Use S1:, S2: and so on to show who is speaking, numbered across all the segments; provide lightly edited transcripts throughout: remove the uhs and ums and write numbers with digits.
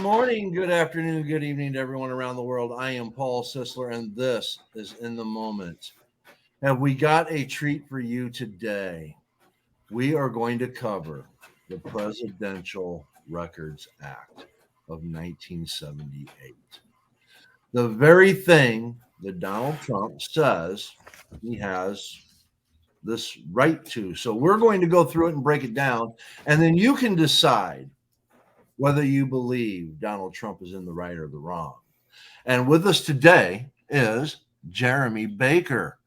S1: morning, good afternoon, good evening to everyone around the world. I am Paul Sisler, and this is In the Moment. Have we got a treat for you today? We are going to cover the Presidential Records Act of 1978. The very thing that Donald Trump says he has this right to. So we're going to go through it and break it down, and then you can decide whether you believe Donald Trump is in the right or the wrong. And with us today is Jeremy Baker.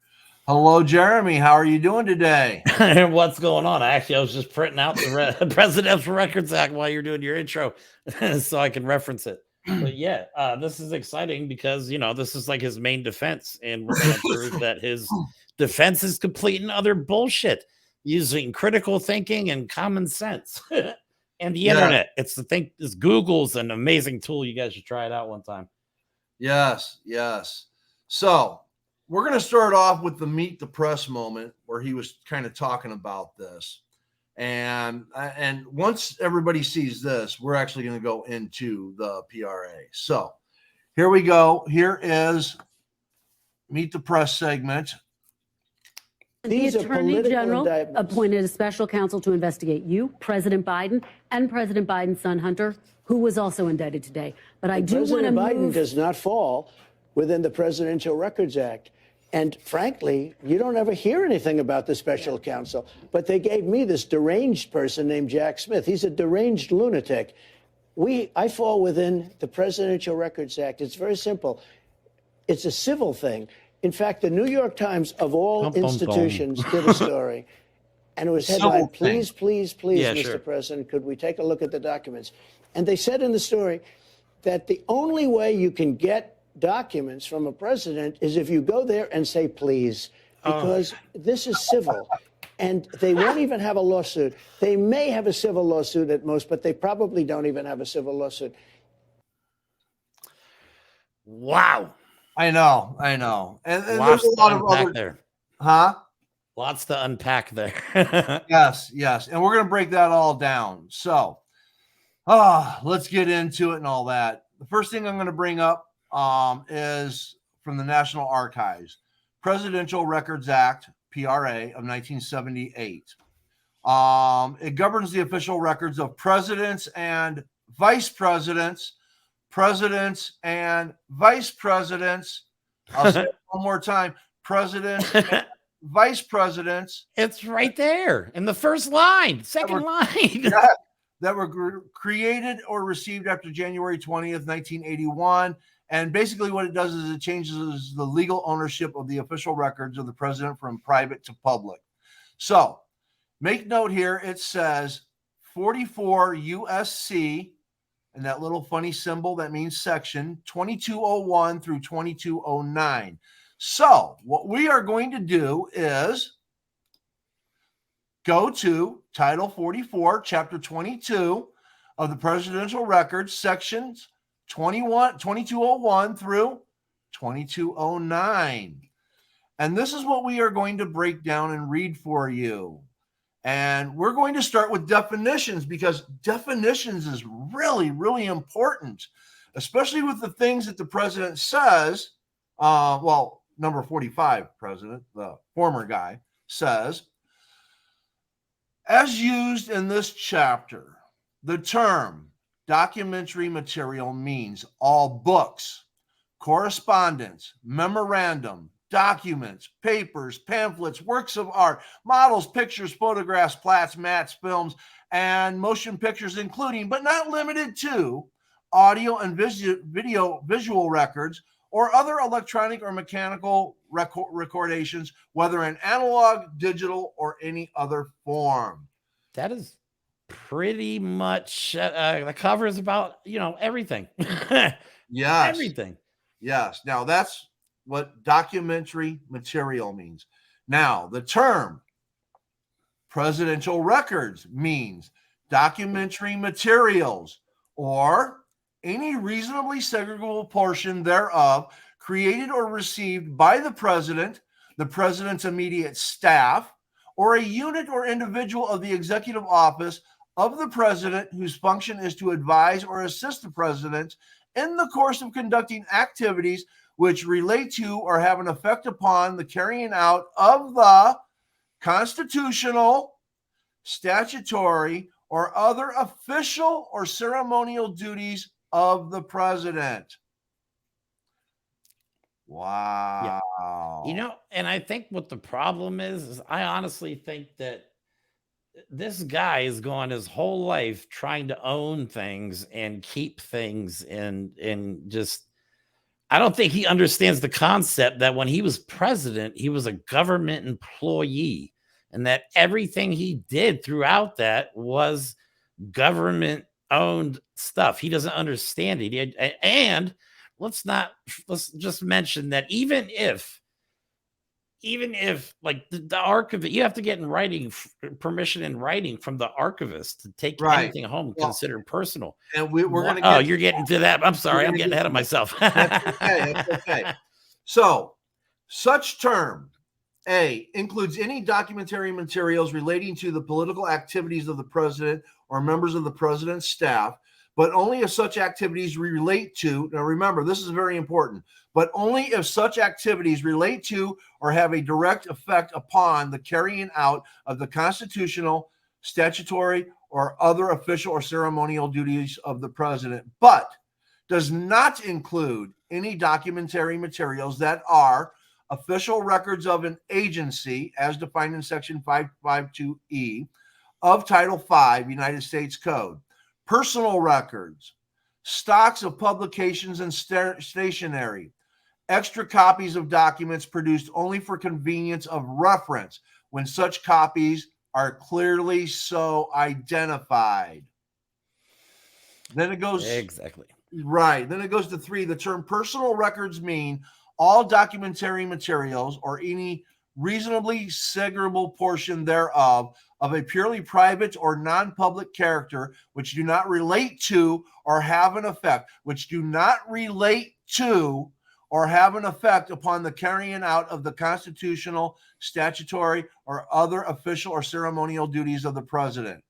S1: Hello, Jeremy. How are you doing today?
S2: What's going on? Actually, I was just printing out the Presidential Records Act while you're doing your intro so I can reference it. But yeah, this is exciting because, this is like his main defense. And we're going to prove that his defense is complete and utter bullshit using critical thinking and common sense. And the internet. It's Google's an amazing tool. You guys should try it out one time.
S1: Yes. So we're going to start off with the Meet the Press moment where he was kind of talking about this. And once everybody sees this, we're actually going to go into the PRA. So here we go. Here is Meet the Press segment.
S3: The Attorney General appointed a special counsel to investigate you, President Biden, and President Biden's son, Hunter, who was also indicted today. But I do want to
S4: President Biden does not fall within the Presidential Records Act. And frankly, you don't ever hear anything about the special counsel. But they gave me this deranged person named Jack Smith. He's a deranged lunatic. I fall within the Presidential Records Act. It's very simple. It's a civil thing. In fact, the New York Times, of all institutions, did a story. And it was headlined, please, Mr. President, could we take a look at the documents? And they said in the story that the only way you can get documents from a president is if you go there and say, please, because this is civil. And they won't even have a lawsuit. They may have a civil lawsuit at most, but they probably don't even have a civil lawsuit.
S2: Wow.
S1: I know. And there's a lot of other
S2: there.
S1: Huh?
S2: Lots to unpack there.
S1: Yes. And we're going to break that all down. So, let's get into it and all that. The first thing I'm going to bring up is from the National Archives, Presidential Records Act, PRA of 1978. It governs the official records of presidents and vice presidents, and vice presidents. I'll say it one more time. Presidents and vice presidents.
S2: It's right there in the first line, second line.
S1: That were created or received after January 20th, 1981. And basically what it does is it changes the legal ownership of the official records of the president from private to public. So make note here, it says 44 USC, and that little funny symbol, that means section 2201 through 2209. So what we are going to do is go to Title 44, Chapter 22 of the Presidential Records, sections 2201 through 2209. And this is what we are going to break down and read for you. And we're going to start with definitions because definitions is really, really important, especially with the things that the president says. Number 45, president, the former guy, says, as used in this chapter, the term documentary material means all books, correspondence, memorandum, documents, papers, pamphlets, works of art, models, pictures, photographs, plats, mats, films, and motion pictures, including but not limited to audio and visual records or other electronic or mechanical recordations, whether in analog, digital, or any other form.
S2: That is pretty much the cover is about, everything.
S1: Yes.
S2: Everything.
S1: Yes. Now that's what documentary material means. Now, the term presidential records means documentary materials or any reasonably segregable portion thereof created or received by the president's immediate staff, or a unit or individual of the executive office of the president whose function is to advise or assist the president in the course of conducting activities which relate to or have an effect upon the carrying out of the constitutional, statutory, or other official or ceremonial duties of the president. Wow.
S2: Yeah. And I think what the problem is I honestly think that this guy has gone his whole life trying to own things and keep things and just I don't think he understands the concept that when he was president, he was a government employee and that everything he did throughout that was government owned stuff. He doesn't understand it. And let's just mention that even if like the archivist, you have to get in writing permission in writing from the archivist to take anything home considered personal.
S1: And we're going
S2: to you're getting to that. I'm sorry, I'm getting ahead of myself.
S1: That's okay. So such term A includes any documentary materials relating to the political activities of the president or members of the president's staff, but only if such activities relate to, now remember, this is very important, but only if such activities relate to or have a direct effect upon the carrying out of the constitutional, statutory, or other official or ceremonial duties of the president, but does not include any documentary materials that are official records of an agency as defined in section 552E of Title V United States Code, personal records, stocks of publications and stationery, extra copies of documents produced only for convenience of reference when such copies are clearly so identified. Then it goes
S2: exactly
S1: right. Then it goes to 3. The term personal records mean all documentary materials or any reasonably segregable portion thereof of a purely private or non-public character which do not relate to or have an effect, or have an effect upon the carrying out of the constitutional, statutory, or other official or ceremonial duties of the president.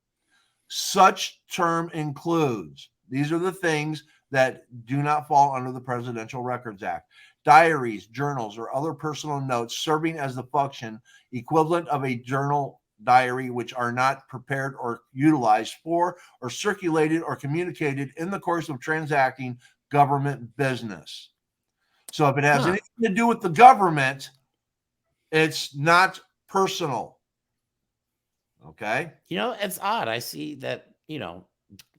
S1: Such term includes, these are the things that do not fall under the Presidential Records Act: diaries, journals, or other personal notes serving as the function equivalent of a journal diary which are not prepared or utilized for or circulated or communicated in the course of transacting government business. So if it has anything to do with the government, it's not personal. Okay.
S2: It's odd. I see that,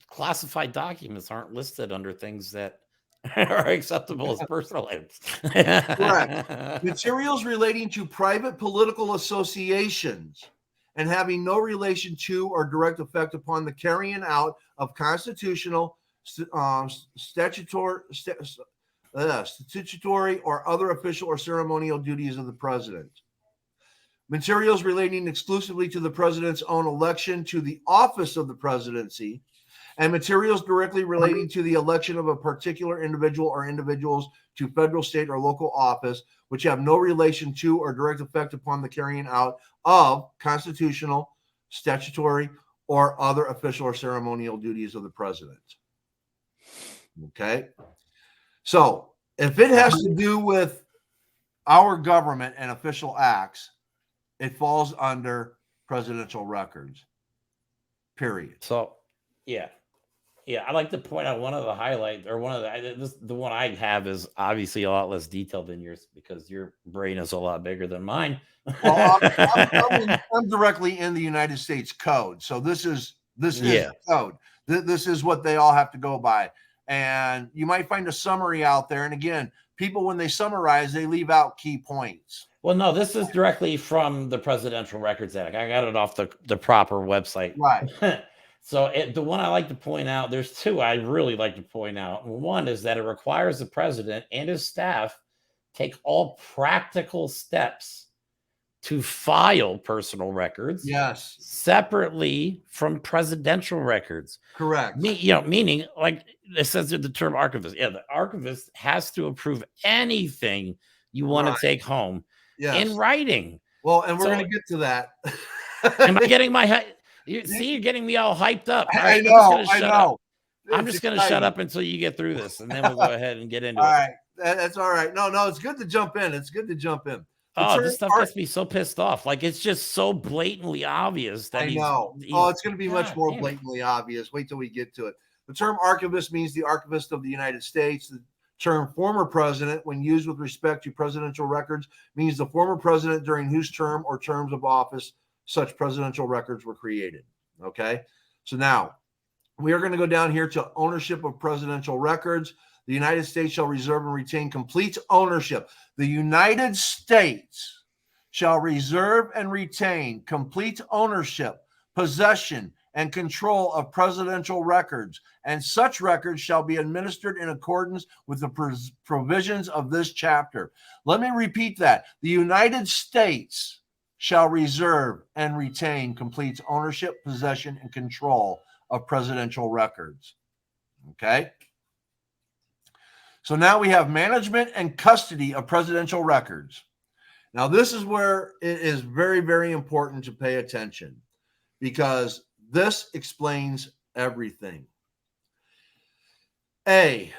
S2: classified documents aren't listed under things that are acceptable as personal items.
S1: Correct. Materials relating to private political associations and having no relation to or direct effect upon the carrying out of constitutional, statutory, or other official or ceremonial duties of the president. Materials relating exclusively to the president's own election to the office of the presidency, and materials directly relating to the election of a particular individual or individuals to federal, state, or local office, which have no relation to or direct effect upon the carrying out of constitutional, statutory, or other official or ceremonial duties of the president. Okay. So if it has to do with our government and official acts, it falls under presidential records, period.
S2: So, yeah. I'd like to point out one of the highlights, or the one I have is obviously a lot less detailed than yours because your brain is a lot bigger than mine.
S1: Well, I'm directly in the United States Code, so this is the code. This is what they all have to go by. And you might find a summary out there. And again, people, when they summarize, they leave out key points.
S2: Well, no, this is directly from the Presidential Records Act. I got it off the proper website.
S1: Right.
S2: So the one I like to point out, there's two I really like to point out. One is that it requires the president and his staff take all practical steps to file personal records.
S1: Yes.
S2: Separately from presidential records.
S1: Correct.
S2: Meaning, like it says in the term archivist. Yeah, the archivist has to approve anything you want to take home in writing.
S1: Well, and we're going to get to that.
S2: Am I getting my head? See, you're getting me all hyped up. All
S1: I
S2: right,
S1: know. I know.
S2: I'm just going to shut up until you get through this, and then we'll go ahead and get into it.
S1: All right. That's all right. No, it's good to jump in. It's good to jump in.
S2: This stuff gets me so pissed off. Like, it's just so blatantly obvious that
S1: I know. It's going to be much more blatantly obvious. Wait till we get to it. The term archivist means the archivist of the United States. The term former president, when used with respect to presidential records, means the former president during whose term or terms of office such presidential records were created. Okay. So now we are going to go down here to ownership of presidential records. The United States shall reserve and retain complete ownership. The United States shall reserve and retain complete ownership, possession, and control of presidential records, and such records shall be administered in accordance with the provisions of this chapter. Let me repeat that. The United States shall reserve and retain complete ownership, possession, and control of presidential records. Okay? So now we have management and custody of presidential records. Now, this is where it is very, very important to pay attention, because this explains everything. A,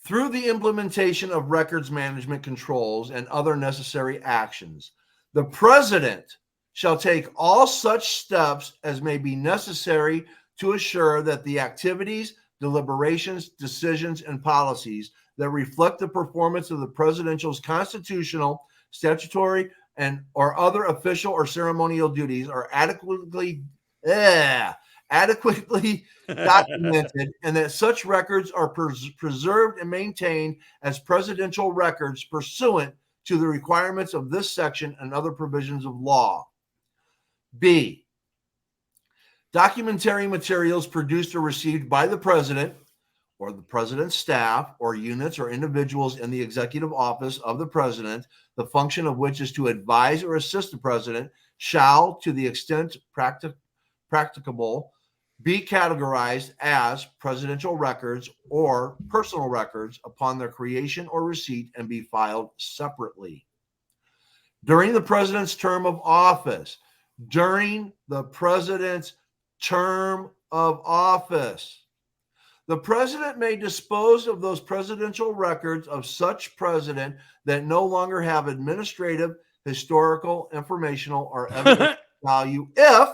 S1: through the implementation of records management controls and other necessary actions, the president shall take all such steps as may be necessary to assure that the activities, deliberations, decisions, and policies that reflect the performance of the presidential's constitutional, statutory, and or other official or ceremonial duties are adequately documented, and that such records are preserved and maintained as presidential records pursuant to the requirements of this section and other provisions of law. B, documentary materials produced or received by the president or the president's staff or units or individuals in the executive office of the president, the function of which is to advise or assist the president, shall, to the extent practicable, be categorized as presidential records or personal records upon their creation or receipt and be filed separately. During the president's term of office, the president may dispose of those presidential records of such president that no longer have administrative, historical, informational, or evidence value if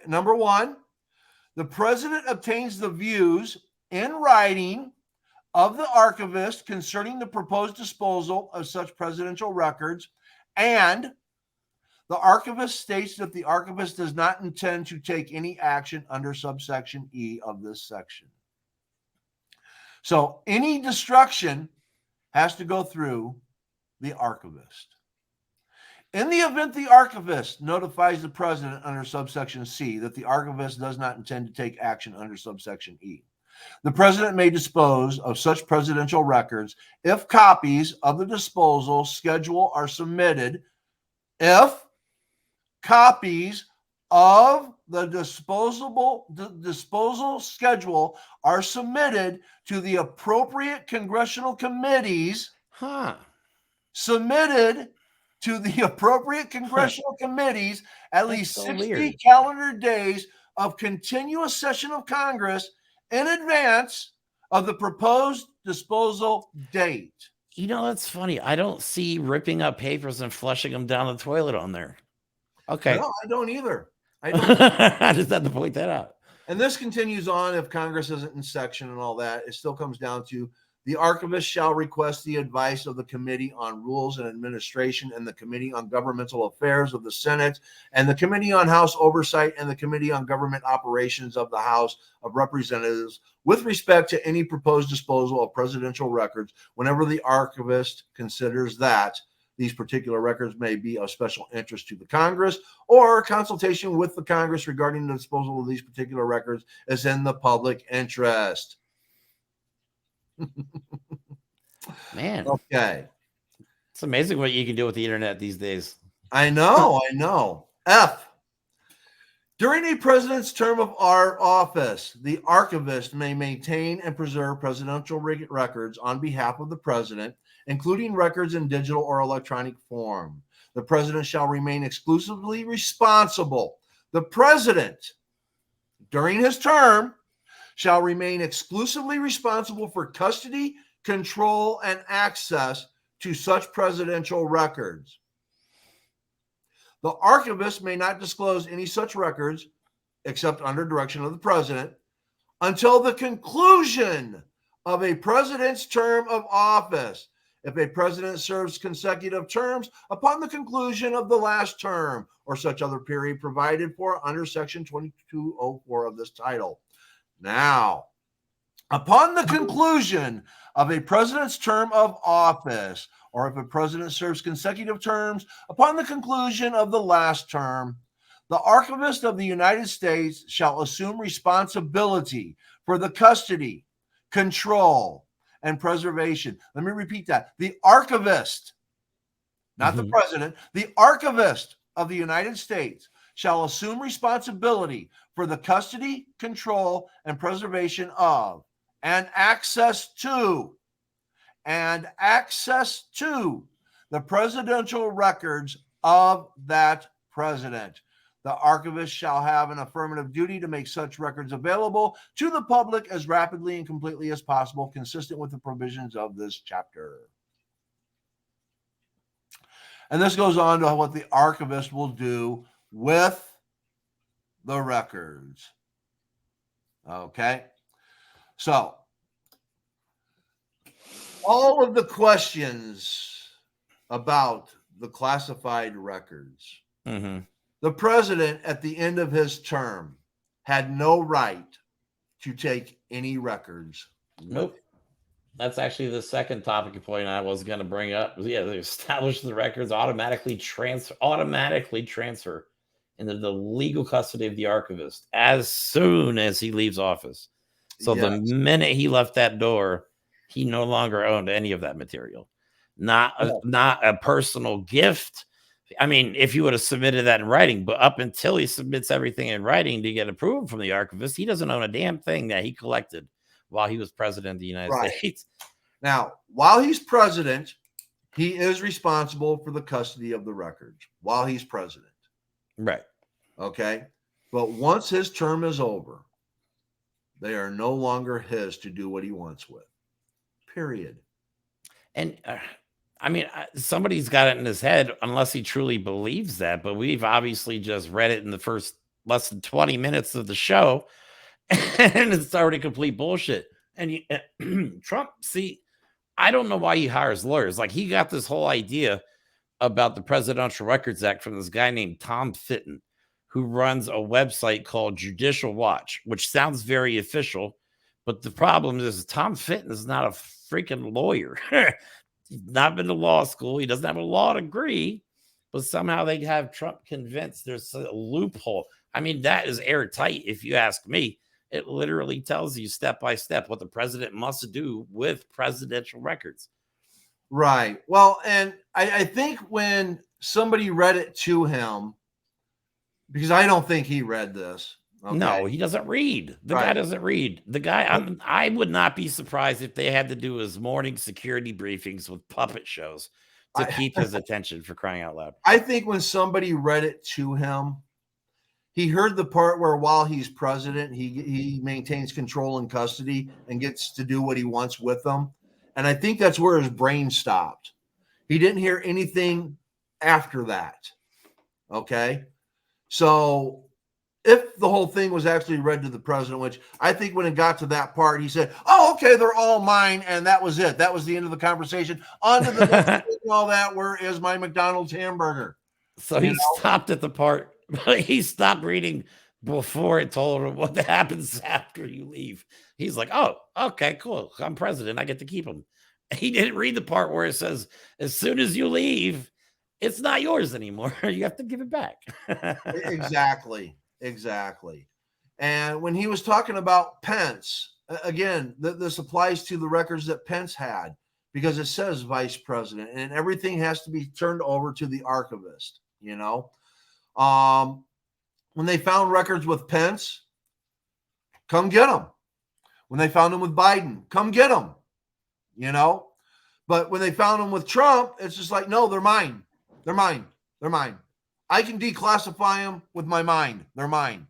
S1: number one, the president obtains the views in writing of the archivist concerning the proposed disposal of such presidential records, and the archivist states that the archivist does not intend to take any action under subsection E of this section. So any destruction has to go through the archivist. In the event the archivist notifies the president under subsection C that the archivist does not intend to take action under subsection E, the president may dispose of such presidential records if copies of the disposal schedule are submitted. If copies of the disposal schedule are submitted to the appropriate congressional committees, submitted to the appropriate congressional committees at least 60 calendar days of continuous session of Congress in advance of the proposed disposal date.
S2: You know, that's funny. I don't see ripping up papers and flushing them down the toilet on there. Okay.
S1: No, I don't either.
S2: I just had to point that out.
S1: And this continues on if Congress isn't in section and all that. It still comes down to the archivist shall request the advice of the Committee on Rules and Administration and the Committee on Governmental Affairs of the Senate and the Committee on House Oversight and the Committee on Government Operations of the House of Representatives with respect to any proposed disposal of presidential records whenever the archivist considers that these particular records may be of special interest to the Congress, or consultation with the Congress regarding the disposal of these particular records is in the public interest.
S2: Man.
S1: Okay.
S2: It's amazing what you can do with the internet these days.
S1: I know. F. During a president's term of our office, the archivist may maintain and preserve presidential records on behalf of the president, including records in digital or electronic form. The president shall remain exclusively responsible. The president, during his term, shall remain exclusively responsible for custody, control, and access to such presidential records. The archivist may not disclose any such records, except under direction of the president, until the conclusion of a president's term of office. If a president serves consecutive terms, upon the conclusion of the last term or such other period provided for under Section 2204 of this title. Now, upon the conclusion of a president's term of office, or if a president serves consecutive terms, upon the conclusion of the last term, the archivist of the United States shall assume responsibility for the custody, control, and preservation. Let me repeat that. The archivist, not the president, the archivist of the United States shall assume responsibility for the custody, control, and preservation of, and access to the presidential records of that president. The archivist shall have an affirmative duty to make such records available to the public as rapidly and completely as possible, consistent with the provisions of this chapter. And this goes on to what the archivist will do with the records. Okay? So, all of the questions about the classified records, the president at the end of his term had no right to take any records.
S2: Nope. That's actually the second topic point I was going to bring up. Yeah, they establish the records automatically transfer into the legal custody of the archivist as soon as he leaves office. So the minute he left that door, he no longer owned any of that material. Not a personal gift. I mean, if you would have submitted that in writing, but up until he submits everything in writing to get approval from the archivist, he doesn't own a damn thing that he collected while he was president of the United States.
S1: Now, while he's president, he is responsible for the custody of the records while he's president.
S2: Right.
S1: Okay. But once his term is over, they are no longer his to do what he wants with. Period.
S2: And I mean, somebody's got it in his head, unless he truly believes that. But we've obviously just read it in the first less than 20 minutes of the show, and it's already complete bullshit. And Trump, see, I don't know why he hires lawyers. Like, he got this whole idea about the Presidential Records Act from this guy named Tom Fitton, who runs a website called Judicial Watch, which sounds very official. But the problem is Tom Fitton is not a freaking lawyer. He's not been to law school. He doesn't have a law degree, but somehow they have Trump convinced there's a loophole. I mean, that is airtight, if you ask me. It literally tells you step by step what the president must do with presidential records.
S1: Right. Well, and I think when somebody read it to him, because I don't think he read this. Okay?
S2: No, he doesn't read. The guy doesn't read. The guy, I would not be surprised if they had to do his morning security briefings with puppet shows to keep his attention, for crying out loud.
S1: I think when somebody read it to him, he heard the part where while he's president, he maintains control and custody and gets to do what he wants with them. And I think that's where his brain stopped. He didn't hear anything after that. Okay. So if the whole thing was actually read to the president, which I think when it got to that part, he said, oh, okay, they're all mine. And that was it. That was the end of the conversation. On to the next and all that. Where is my McDonald's hamburger?
S2: So he stopped at the part. He stopped reading before it told him what happens after you leave. He's like, oh, okay, cool. I'm president. I get to keep him. He didn't read the part where it says, as soon as you leave, it's not yours anymore. You have to give it back.
S1: Exactly. And when he was talking about Pence, again, this applies to the records that Pence had, because it says vice president and everything has to be turned over to the archivist, you know. When they found records with Pence, come get them. When they found them with Biden, come get them, you know. But when they found them with Trump, it's just like, no, they're mine. They're mine. They're mine. I can declassify them with my mind. They're mine.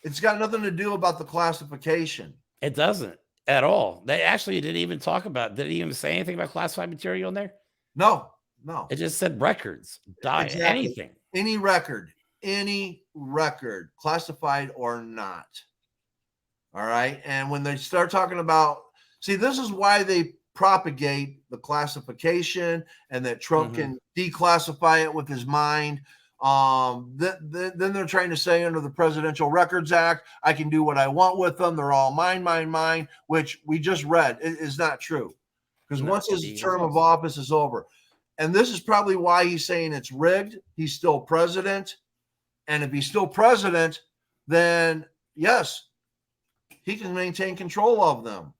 S1: It's got nothing to do about the classification.
S2: It doesn't at all. They actually didn't even talk about. Did it even say anything about classified material in there?
S1: No.
S2: It just said records,
S1: Exactly.
S2: anything. Any
S1: record, classified or not. All right. And when they start talking about, see, this is why they propagate the classification and that Trump can declassify it with his mind. Then they're trying to say under the Presidential Records Act, I can do what I want with them. They're all mine, which we just read is not true. Because once his term of office is over, and this is probably why he's saying it's rigged, he's still president. And if he's still president, then yes, he can maintain control of them.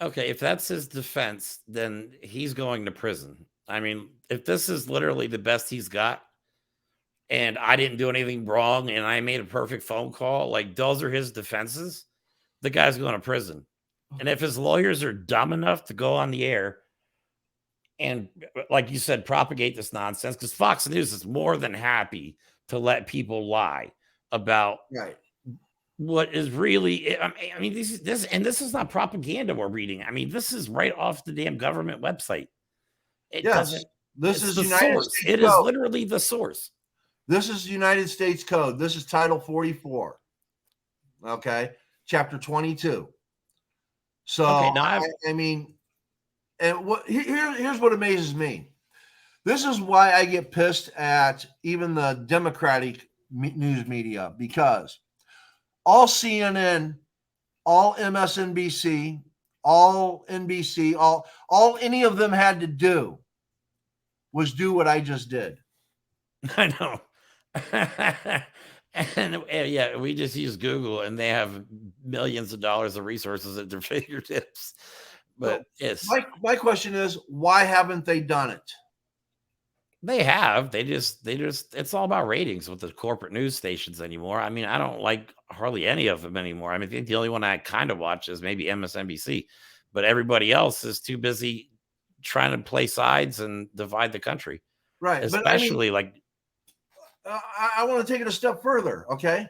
S2: Okay, if that's his defense, then he's going to prison. I mean, if this is literally the best he's got, and I didn't do anything wrong, and I made a perfect phone call, like those are his defenses, the guy's going to prison. And if his lawyers are dumb enough to go on the air and, like you said, propagate this nonsense, because Fox News is more than happy to let people lie about what is really. I mean, this is not propaganda we're reading. I mean, this is right off the damn government website.
S1: This is
S2: the
S1: United
S2: source.
S1: States
S2: It
S1: Code.
S2: is literally the source.
S1: This is United States Code. This is Title 44. Okay, Chapter 22. So I mean, and here's what amazes me. This is why I get pissed at even the Democratic news media, because all CNN, all MSNBC, all NBC, all any of them had to do was do what I just did.
S2: I know. And yeah, we just use Google and they have millions of dollars of resources at their fingertips. But it's
S1: my question is, why haven't they done it?
S2: They have. They just it's all about ratings with the corporate news stations anymore. I mean, I don't like hardly any of them anymore. I mean, I think the only one I kind of watch is maybe MSNBC, but everybody else is too busy trying to play sides and divide the country.
S1: Right.
S2: Especially
S1: I want to take it a step further. Okay.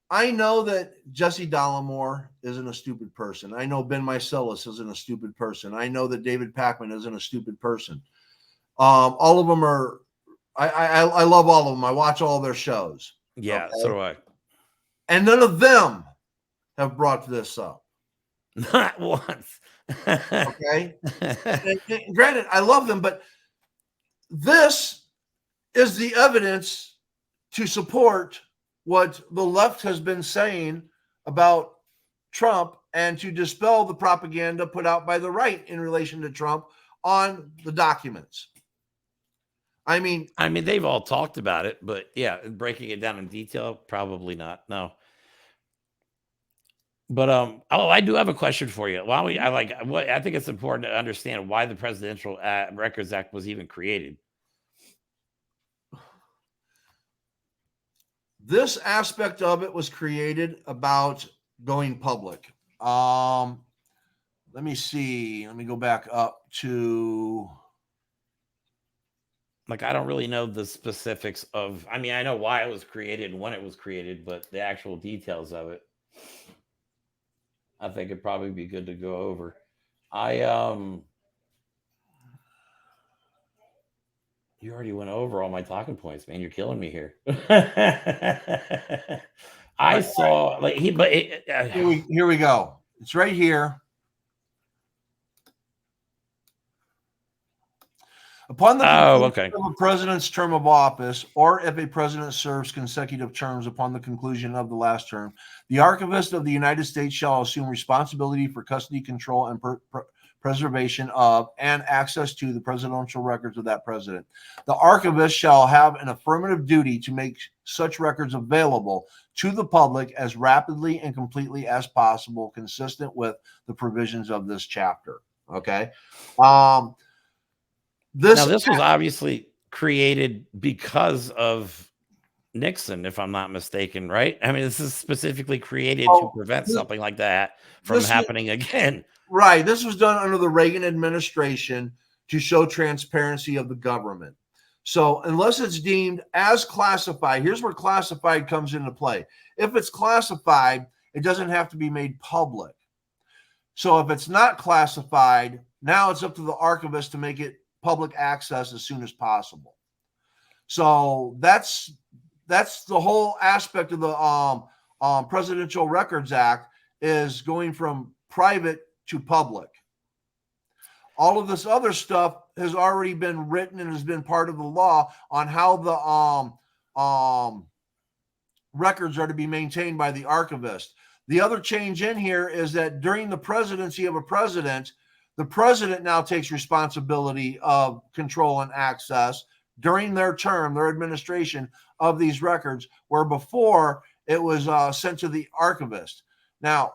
S1: I know that Jesse Dollemore isn't a stupid person. I know Ben Meiselas isn't a stupid person. I know that David Pakman isn't a stupid person. All of them are, I love all of them. I watch all their shows.
S2: Yeah, so do I.
S1: And none of them have brought this up.
S2: Not once.
S1: Okay. and granted, I love them, but this is the evidence to support what the left has been saying about Trump and to dispel the propaganda put out by the right in relation to Trump on the documents. I mean,
S2: they've all talked about it, but yeah, breaking it down in detail, probably not. No. But I do have a question for you. I think it's important to understand why the Presidential Records Act was even created.
S1: This aspect of it was created about going public. Let me see. Let me go back up to.
S2: I don't really know the specifics of. I mean, I know why it was created and when it was created, but the actual details of it, I think it'd probably be good to go over. You already went over all my talking points, man. You're killing me here. I saw
S1: here we go. It's right here. Upon the conclusion of a president's term of office, or if a president serves consecutive terms upon the conclusion of the last term, the archivist of the United States shall assume responsibility for custody, control, and preservation of and access to the presidential records of that president. The archivist shall have an affirmative duty to make such records available to the public as rapidly and completely as possible, consistent with the provisions of this chapter. Okay.
S2: This was obviously created because of Nixon, if I'm not mistaken, right? I mean, this is specifically created to prevent something like that from happening again.
S1: Right. This was done under the Reagan administration to show transparency of the government. So unless it's deemed as classified, here's where classified comes into play. If it's classified, it doesn't have to be made public. So if it's not classified, now it's up to the archivist to make it public access as soon as possible. So that's the whole aspect of the Presidential Records Act, is going from private to public. All of this other stuff has already been written and has been part of the law on how the records are to be maintained by the archivist. The other change in here is that during the presidency of a president, the president now takes responsibility of control and access during their term, their administration of these records, where before it was sent to the archivist. Now,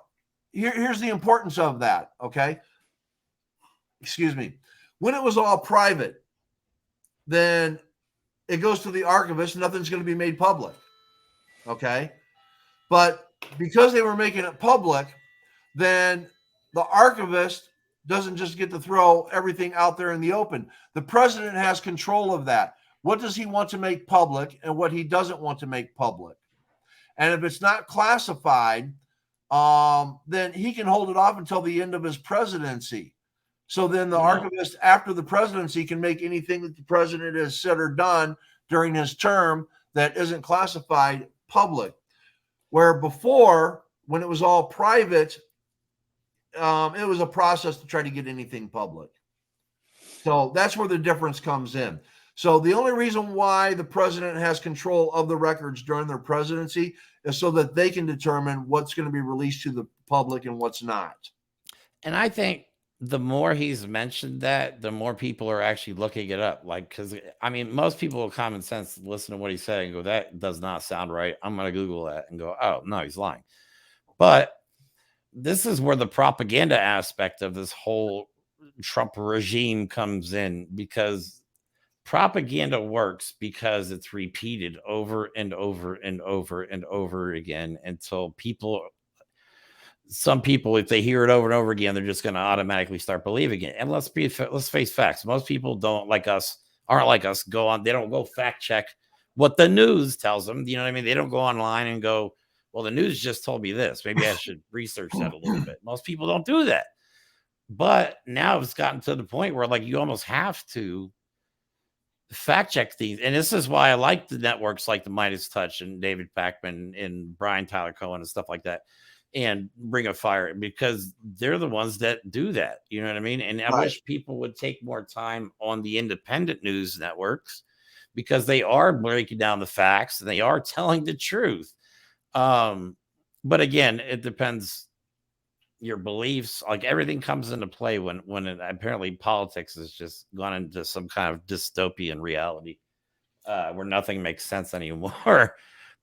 S1: here's the importance of that, okay? Excuse me. When it was all private, then it goes to the archivist. Nothing's going to be made public, okay? But because they were making it public, then the archivist doesn't just get to throw everything out there in the open. The president has control of that. What does he want to make public and what he doesn't want to make public? And if it's not classified, then he can hold it off until the end of his presidency. So then the archivist after the presidency can make anything that the president has said or done during his term that isn't classified public. Where before, when it was all private, it was a process to try to get anything public. So that's where the difference comes in. So the only reason why the president has control of the records during their presidency is so that they can determine what's going to be released to the public and what's not.
S2: And I think the more he's mentioned that, the more people are actually looking it up. Like, because I mean, most people with common sense listen to what he's saying and go, that does not sound right. I'm going to Google that and go, oh, no, he's lying. But this is where the propaganda aspect of this whole Trump regime comes in, because propaganda works because it's repeated over and over and over and over again until some people, if they hear it over and over again, they're just going to automatically start believing it. And let's face facts. Most people aren't like us, they don't go fact check what the news tells them. You know what I mean? They don't go online and go, well, the news just told me this. Maybe I should research that a little bit. Most people don't do that. But now it's gotten to the point where like you almost have to fact check these. And this is why I like the networks like the Midas Touch and David Pakman and Brian Tyler Cohen and stuff like that, and Ring of Fire, because they're the ones that do that. You know what I mean? And I wish people would take more time on the independent news networks, because they are breaking down the facts and they are telling the truth. But again, it depends your beliefs. Like everything comes into play when apparently politics has just gone into some kind of dystopian reality where nothing makes sense anymore.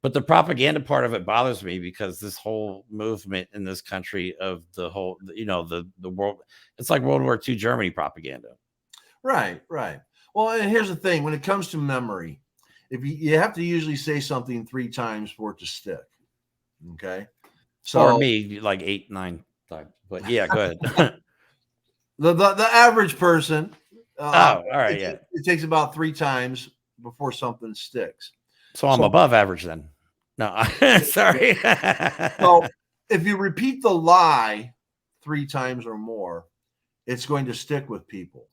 S2: But the propaganda part of it bothers me, because this whole movement in this country of the whole, the world, it's like World War II Germany propaganda.
S1: Right. Well, and here's the thing: when it comes to memory, if you have to usually say something 3 times for it to stick. Okay. So
S2: or me, like 8, 9 times. But yeah, go ahead.
S1: the average person.
S2: All right.
S1: It takes about 3 times before something sticks.
S2: So I'm above average then. No, sorry.
S1: So if you repeat the lie 3 times or more, it's going to stick with people.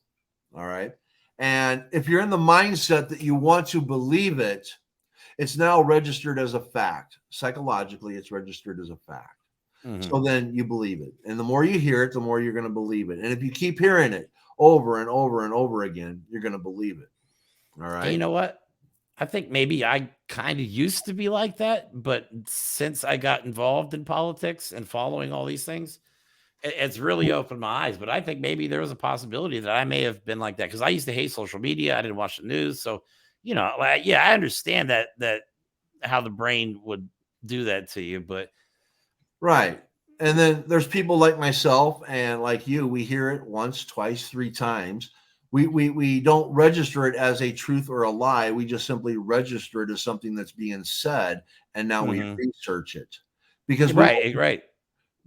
S1: All right. And if you're in the mindset that you want to believe it, it's now registered as a fact. Psychologically, it's registered as a fact. Mm-hmm. So then you believe it. And the more you hear it, the more you're going to believe it. And if you keep hearing it over and over and over again, you're going to believe it. All right.
S2: And you know what? I think maybe I kind of used to be like that, but since I got involved in politics and following all these things, it's really opened my eyes. But I think maybe there was a possibility that I may have been like that, because I used to hate social media. I didn't watch the news. So, I understand that how the brain would do that to you, but.
S1: Right. And then there's people like myself and like you, we hear it once, twice, 3 times. We don't register it as a truth or a lie. We just simply register it as something that's being said, and now we research it because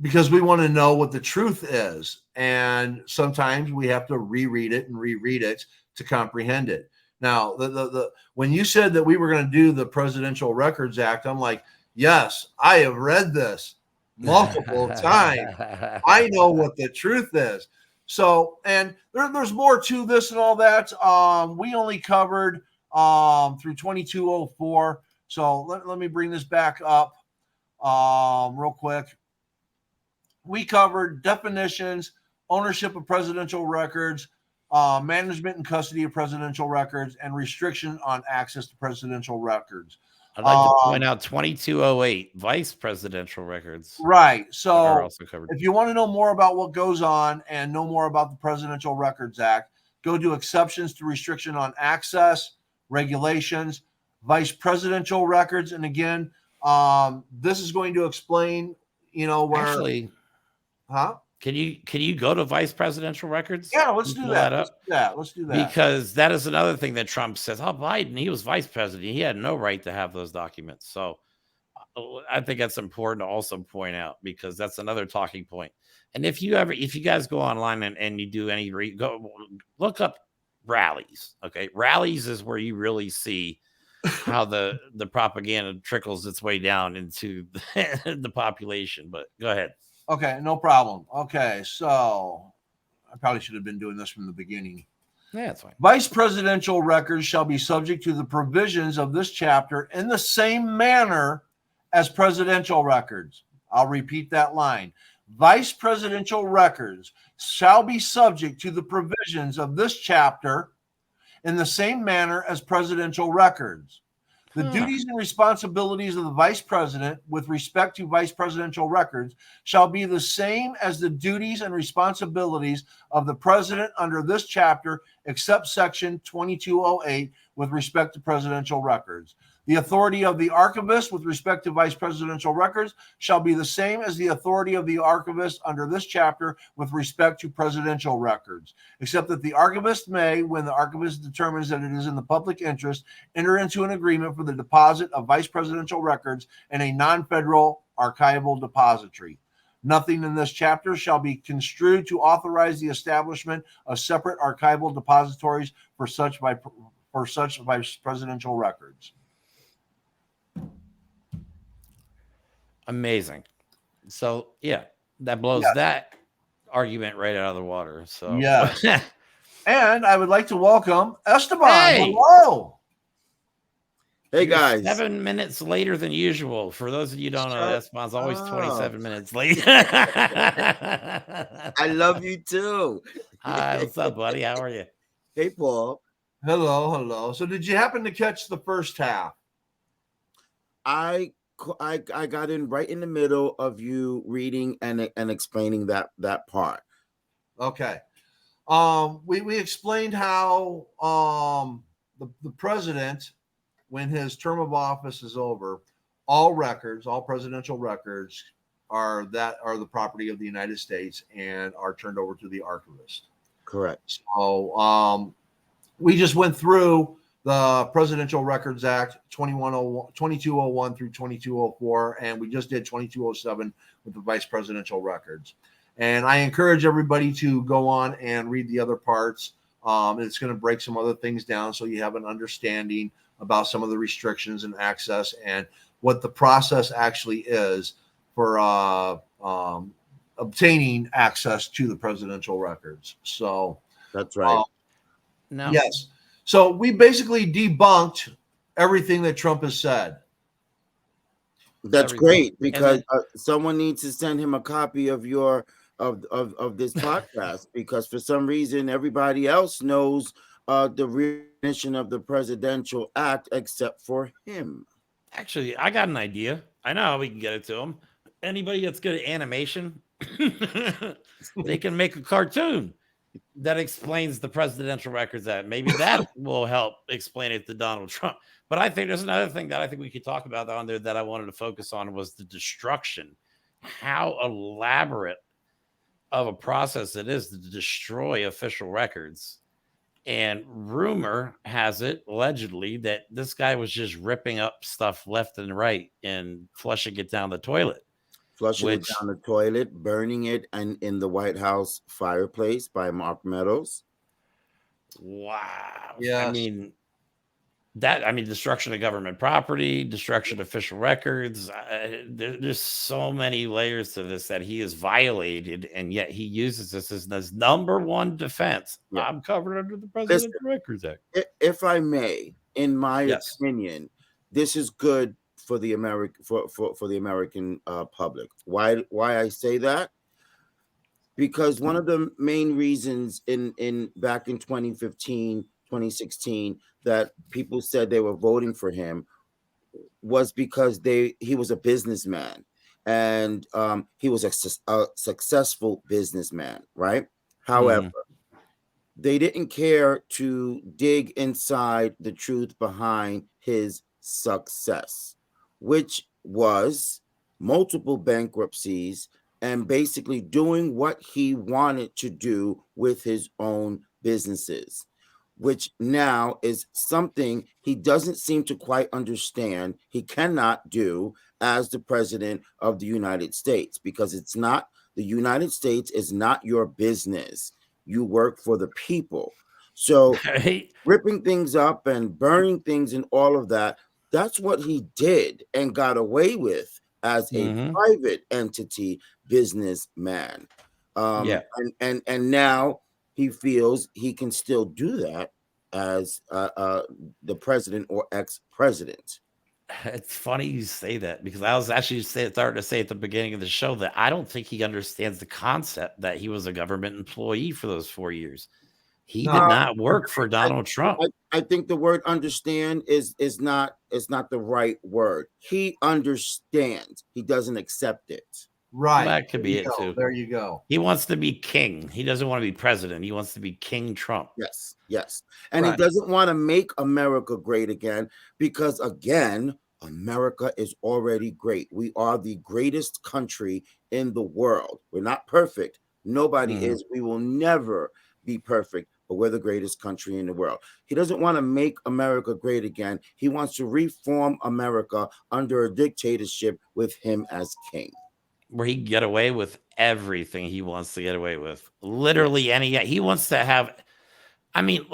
S1: because we want to know what the truth is, and sometimes we have to reread it to comprehend it. Now, the when you said that we were going to do the Presidential Records Act, I'm like, yes, I have read this multiple times. I know what the truth is. So, and there's more to this and all that. We only covered through 2204. So let me bring this back up real quick. We covered definitions, ownership of presidential records, management and custody of presidential records, and restriction on access to presidential records.
S2: I'd like to point out 2208 vice presidential records.
S1: Right. So
S2: are also covered.
S1: If you want to know more about what goes on and know more about the Presidential Records Act, go to exceptions to restriction on access, regulations, vice presidential records. And again, this is going to explain, where
S2: Actually, Can you go to vice presidential records?
S1: Yeah, let's do that. Let's do that.
S2: Because that is another thing that Trump says. Oh, Biden, he was vice president. He had no right to have those documents. So I think that's important to also point out, because that's another talking point. And if you guys go online and you do any go look up rallies. Okay. Rallies is where you really see how the propaganda trickles its way down into the population. But go ahead.
S1: Okay, no problem. Okay, so I probably should have been doing this from the beginning.
S2: Yeah, that's fine.
S1: Vice presidential records shall be subject to the provisions of this chapter in the same manner as presidential records. I'll repeat that line. Vice presidential records shall be subject to the provisions of this chapter in the same manner as presidential records. The duties and responsibilities of the vice president with respect to vice presidential records shall be the same as the duties and responsibilities of the president under this chapter, except section 2208 with respect to presidential records. The authority of the archivist with respect to vice presidential records shall be the same as the authority of the archivist under this chapter with respect to presidential records, except that the archivist may, when the archivist determines that it is in the public interest, enter into an agreement for the deposit of vice presidential records in a non-federal archival depository. Nothing in this chapter shall be construed to authorize the establishment of separate archival depositories for such vice presidential records.
S2: Amazing. So yeah, that blows that argument right out of the water. So
S1: yes. And I would like to welcome Esteban.
S2: Hey.
S1: Hello.
S5: Hey guys.
S2: 7 minutes later than usual. For those of you who don't know, Esteban's always 27 minutes late.
S5: I love you too.
S2: Hi, what's up, buddy? How are you?
S5: Hey, Paul.
S1: Hello. So did you happen to catch the first half?
S5: I got in right in the middle of you reading and explaining that part.
S1: Okay. We explained how the president, when his term of office is over, all presidential records are the property of the United States and are turned over to the archivist.
S5: Correct.
S1: So we just went through the Presidential Records Act 2201 through 2204, and we just did 2207 with the vice presidential records. And I encourage everybody to go on and read the other parts. It's going to break some other things down so you have an understanding about some of the restrictions and access and what the process actually is for obtaining access to the presidential records. So
S5: that's right.
S2: No.
S1: Yes. So we basically debunked everything that Trump has said.
S5: That's great, because someone needs to send him a copy of your of this podcast, because for some reason everybody else knows the recognition of the Presidential Act except for him.
S2: Actually, I got an idea. I know how we can get it to him. Anybody that's good at animation, they can make a cartoon that explains the Presidential Records Act. Maybe that will help explain it to Donald Trump. But I think there's another thing that I think we could talk about on there that I wanted to focus on, was the destruction. How elaborate of a process it is to destroy official records. And rumor has it, allegedly, that this guy was just ripping up stuff left and right and flushing it down the toilet.
S5: Flushing it down the toilet, burning it, and in the White House fireplace by Mark Meadows.
S2: Wow.
S1: Yeah.
S2: I mean, that, I mean, destruction of government property, destruction of official records. There's so many layers to this that he has violated, and yet he uses this as his number one defense.
S5: Yeah.
S2: I'm covered under the Presidential Records Act.
S5: If I may, in my
S2: Yes.
S5: opinion, this is good for the American public. Why I say that? Because one of the main reasons in back in 2015, 2016 that people said they were voting for him was because he was a businessman, and he was a successful businessman, right? However, they didn't care to dig inside the truth behind his success, which was multiple bankruptcies and basically doing what he wanted to do with his own businesses, which now is something he doesn't seem to quite understand he cannot do as the president of the United States, because it's not, the United States is not your business. You work for the people. So ripping things up and burning things and all of that, that's what he did and got away with as a private entity businessman. And now he feels he can still do that as the president or ex-president.
S2: It's funny you say that, because I was actually starting to say at the beginning of the show that I don't think he understands the concept that he was a government employee for those 4 years. He did not work for Donald Trump.
S5: I think the word understand is not the right word. He understands. He doesn't accept it.
S1: Right.
S2: That could be it too.
S1: There you go.
S2: He wants to be king. He doesn't want to be president. He wants to be King Trump.
S5: Yes. And he doesn't want to make America great again, because again, America is already great. We are the greatest country in the world. We're not perfect. Nobody is. We will never be perfect, but we're the greatest country in the world. He doesn't want to make America great again. He wants to reform America under a dictatorship with him as king,
S2: where he can get away with everything he wants to get away with. Literally he wants to have, I mean,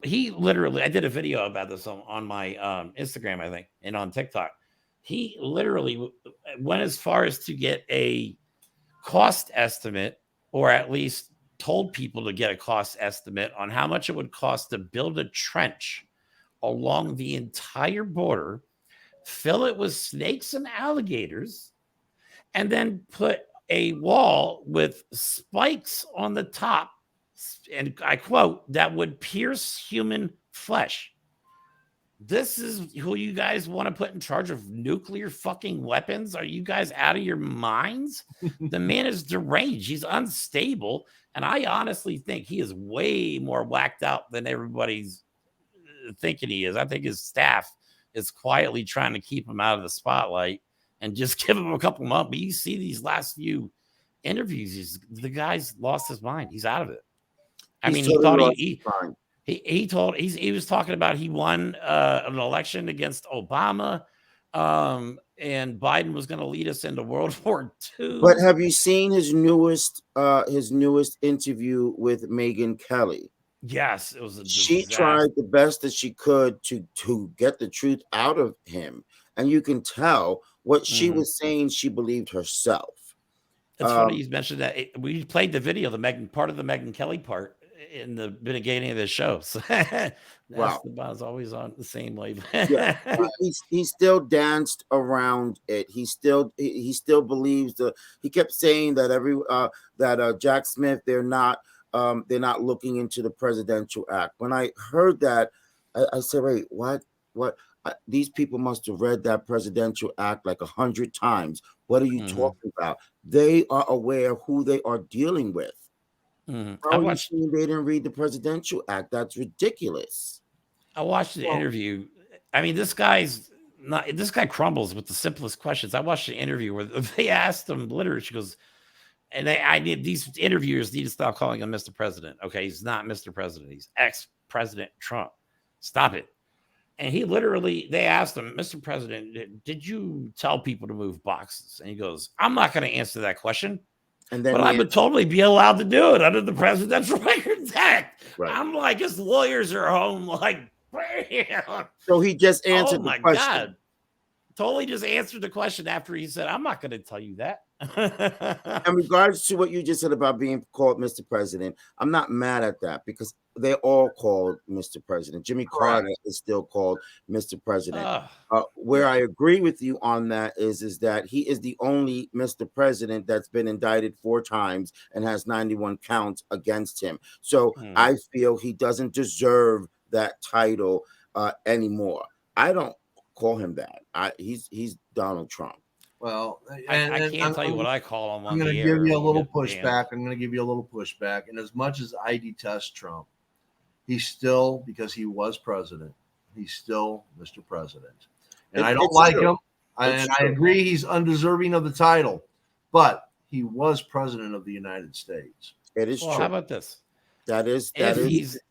S2: he literally, I did a video about this on my Instagram, I think, and on TikTok. He literally went as far as to get a cost estimate, or at least told people to get a cost estimate on how much it would cost to build a trench along the entire border, fill it with snakes and alligators, and then put a wall with spikes on the top, and I quote, that would pierce human flesh. This is who you guys want to put in charge of nuclear fucking weapons? Are you guys out of your minds? The man is deranged. He's unstable. And I honestly think he is way more whacked out than everybody's thinking he is. I think his staff is quietly trying to keep him out of the spotlight and just give him a couple months. But you see these last few interviews, the guy's lost his mind. He's out of it. I mean, he thought he was talking about he won an election against Obama, and Biden was going to lead us into World War II.
S5: But have you seen his newest interview with Megyn Kelly?
S2: Yes, it was.
S5: She tried the best that she could to get the truth out of him, and you can tell what she was saying. She believed herself.
S2: It's funny you mentioned that. We played the video, part of the Megyn Kelly part in the beginning of the show. So
S5: wow,
S2: the buzz always on the same wave.
S5: Yeah, he still danced around it. He still believes he kept saying that that Jack Smith, they're not looking into the Presidential Act. When I heard that, I said, wait, what? These people must have read that Presidential Act like 100 times. What are you talking about? They are aware of who they are dealing with. How are you saying they didn't read the Presidential Act? That's ridiculous.
S2: I watched the interview. I mean, this guy crumbles with the simplest questions. I watched the interview where they asked him literally, she goes, and these interviewers need to stop calling him Mr. President. Okay, he's not Mr. President. He's ex-President Trump. Stop it. And they asked him, Mr. President, did you tell people to move boxes? And he goes, I'm not going to answer that question. But I would totally be allowed to do it under the Presidential Records Act. Right. I'm like, his lawyers are home like Bam!
S5: So he just
S2: Oh
S5: answered
S2: my
S5: the question.
S2: God. Totally just answered the question after he said, I'm not going to tell you that.
S5: In regards to what you just said about being called Mr. President, I'm not mad at that because they're all called Mr. President. Jimmy Carter is still called Mr. President. Where I agree with you on that is that he is the only Mr. President that's been indicted 4 times and has 91 counts against him. So I feel he doesn't deserve that title anymore. I don't call him that. He's Donald Trump.
S1: Well,
S2: I can't tell you what I call him.
S1: I'm going to give you a little pushback. I'm going to give you a little pushback. And as much as I detest Trump, he's still, because he was president, he's still Mr. President. And I don't like him. And I agree he's undeserving of the title, but he was president of the United States.
S5: It is true.
S2: How about this?
S5: That is.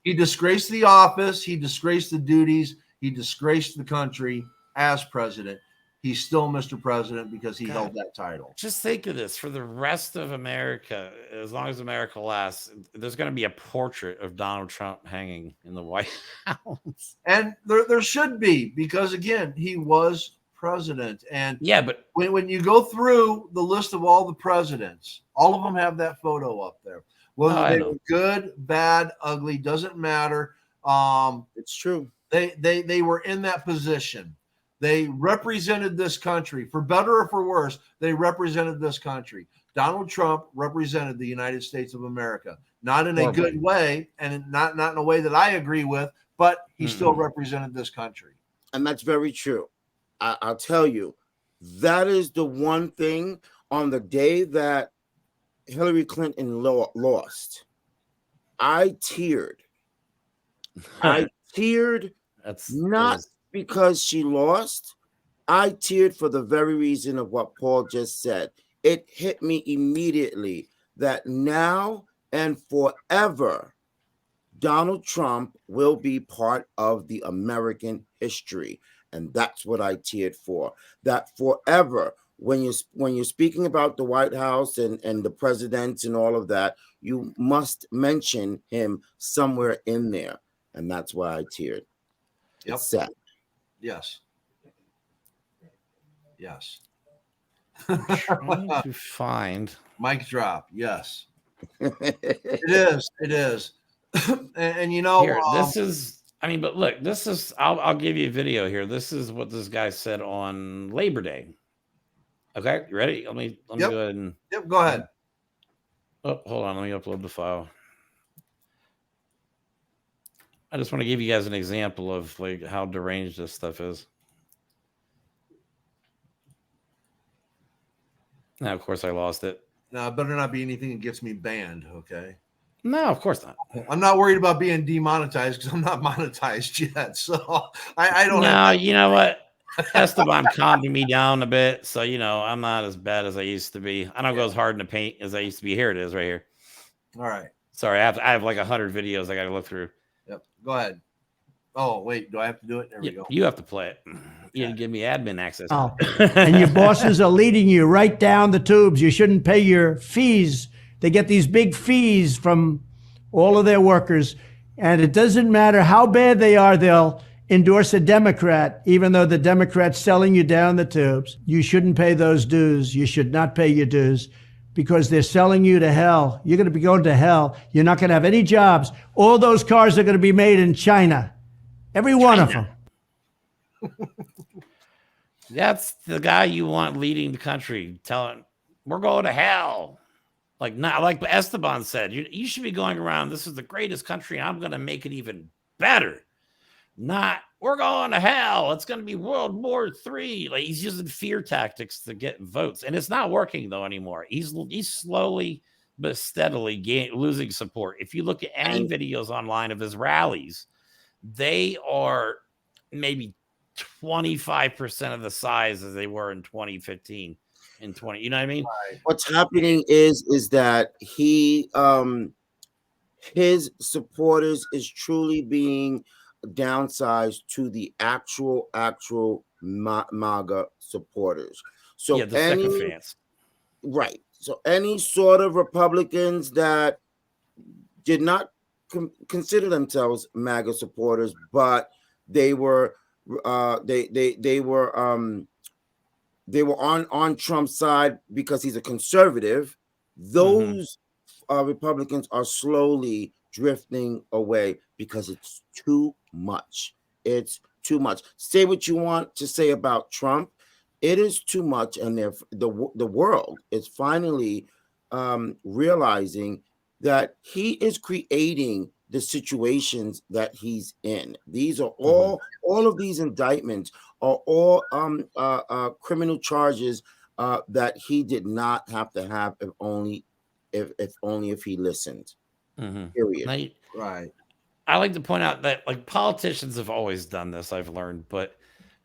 S1: He disgraced the office. He disgraced the duties. He disgraced the country as president. He's still Mr. President because he held that title.
S2: Just think of this. For the rest of America, as long as America lasts, there's going to be a portrait of Donald Trump hanging in the White House.
S1: And there should be, because, again, he was president. And
S2: yeah, but
S1: when you go through the list of all the presidents, all of them have that photo up there. Whether they were good, bad, ugly, doesn't matter.
S5: It's true.
S1: They were in that position. They represented this country, for better or for worse. They represented this country. Donald Trump represented the United States of America, not in a good way, and not in a way that I agree with, but he still represented this country.
S5: And that's very true. I'll tell you, that is the one thing on the day that Hillary Clinton lost, I teared. I teared. That's because she lost. I teared for the very reason of what Paul just said. It hit me immediately that now and forever, Donald Trump will be part of the American history. And that's what I teared for. That forever, when you're speaking about the White House and the presidents and all of that, you must mention him somewhere in there. And that's why I teared.
S1: Yep.
S5: It's sad.
S1: Yes. Yes.
S2: Trying to find
S1: mic drop. Yes. It is. It is. and you know,
S2: here, this is. I mean, but look, this is. I'll give you a video here. This is what this guy said on Labor Day. Okay, you ready? Let me go ahead and.
S1: Yep. Go ahead.
S2: Oh, hold on. Let me upload the file. I just want to give you guys an example of like how deranged this stuff is. Now, of course, I lost it.
S1: Now, it better not be anything that gets me banned, okay?
S2: No, of course not.
S1: I'm not worried about being demonetized because I'm not monetized yet. So I don't.
S2: No, you know what? Esteban calmed me down a bit. So, you know, I'm not as bad as I used to be. I don't go as hard in the paint as I used to be. Here it is right here.
S1: All right.
S2: Sorry, I have like 100 videos I got to look through.
S1: Yep. Go ahead. Oh, wait. Do I have to do it? There we go.
S2: You have to play it. You give me admin access.
S6: Oh. And your bosses are leading you right down the tubes. You shouldn't pay your fees. They get these big fees from all of their workers. And it doesn't matter how bad they are, they'll endorse a Democrat, even though the Democrat's selling you down the tubes. You shouldn't pay those dues. You should not pay your dues because they're selling you to hell. You're going to be going to hell. You're not going to have any jobs. All those cars are going to be made in China. Every one of them.
S2: That's the guy you want leading the country, telling we're going to hell. Like not like Esteban said, you should be going around. This is the greatest country. I'm going to make it even better. Not we're going to hell. It's going to be World War III. Like he's using fear tactics to get votes, and it's not working though anymore. He's slowly but steadily losing support. If you look at any videos online of his rallies, they are maybe 25% of the size as they were in 2015 and 20. You know what I mean?
S5: What's happening is that he his supporters is truly being downsized to the actual MAGA supporters. So
S2: yeah, the second fans.
S5: Right. So any sort of Republicans that did not consider themselves MAGA supporters, but they were they were on Trump's side because he's a conservative. Those Republicans are slowly drifting away because it's too much. It's too much. Say what you want to say about Trump. It is too much, and the world is finally realizing that he is creating the situations that he's in. These are all of these indictments are all criminal charges that he did not have to have if he listened. Period.
S2: Now,
S1: Right.
S2: I like to point out that like politicians have always done this, I've learned, but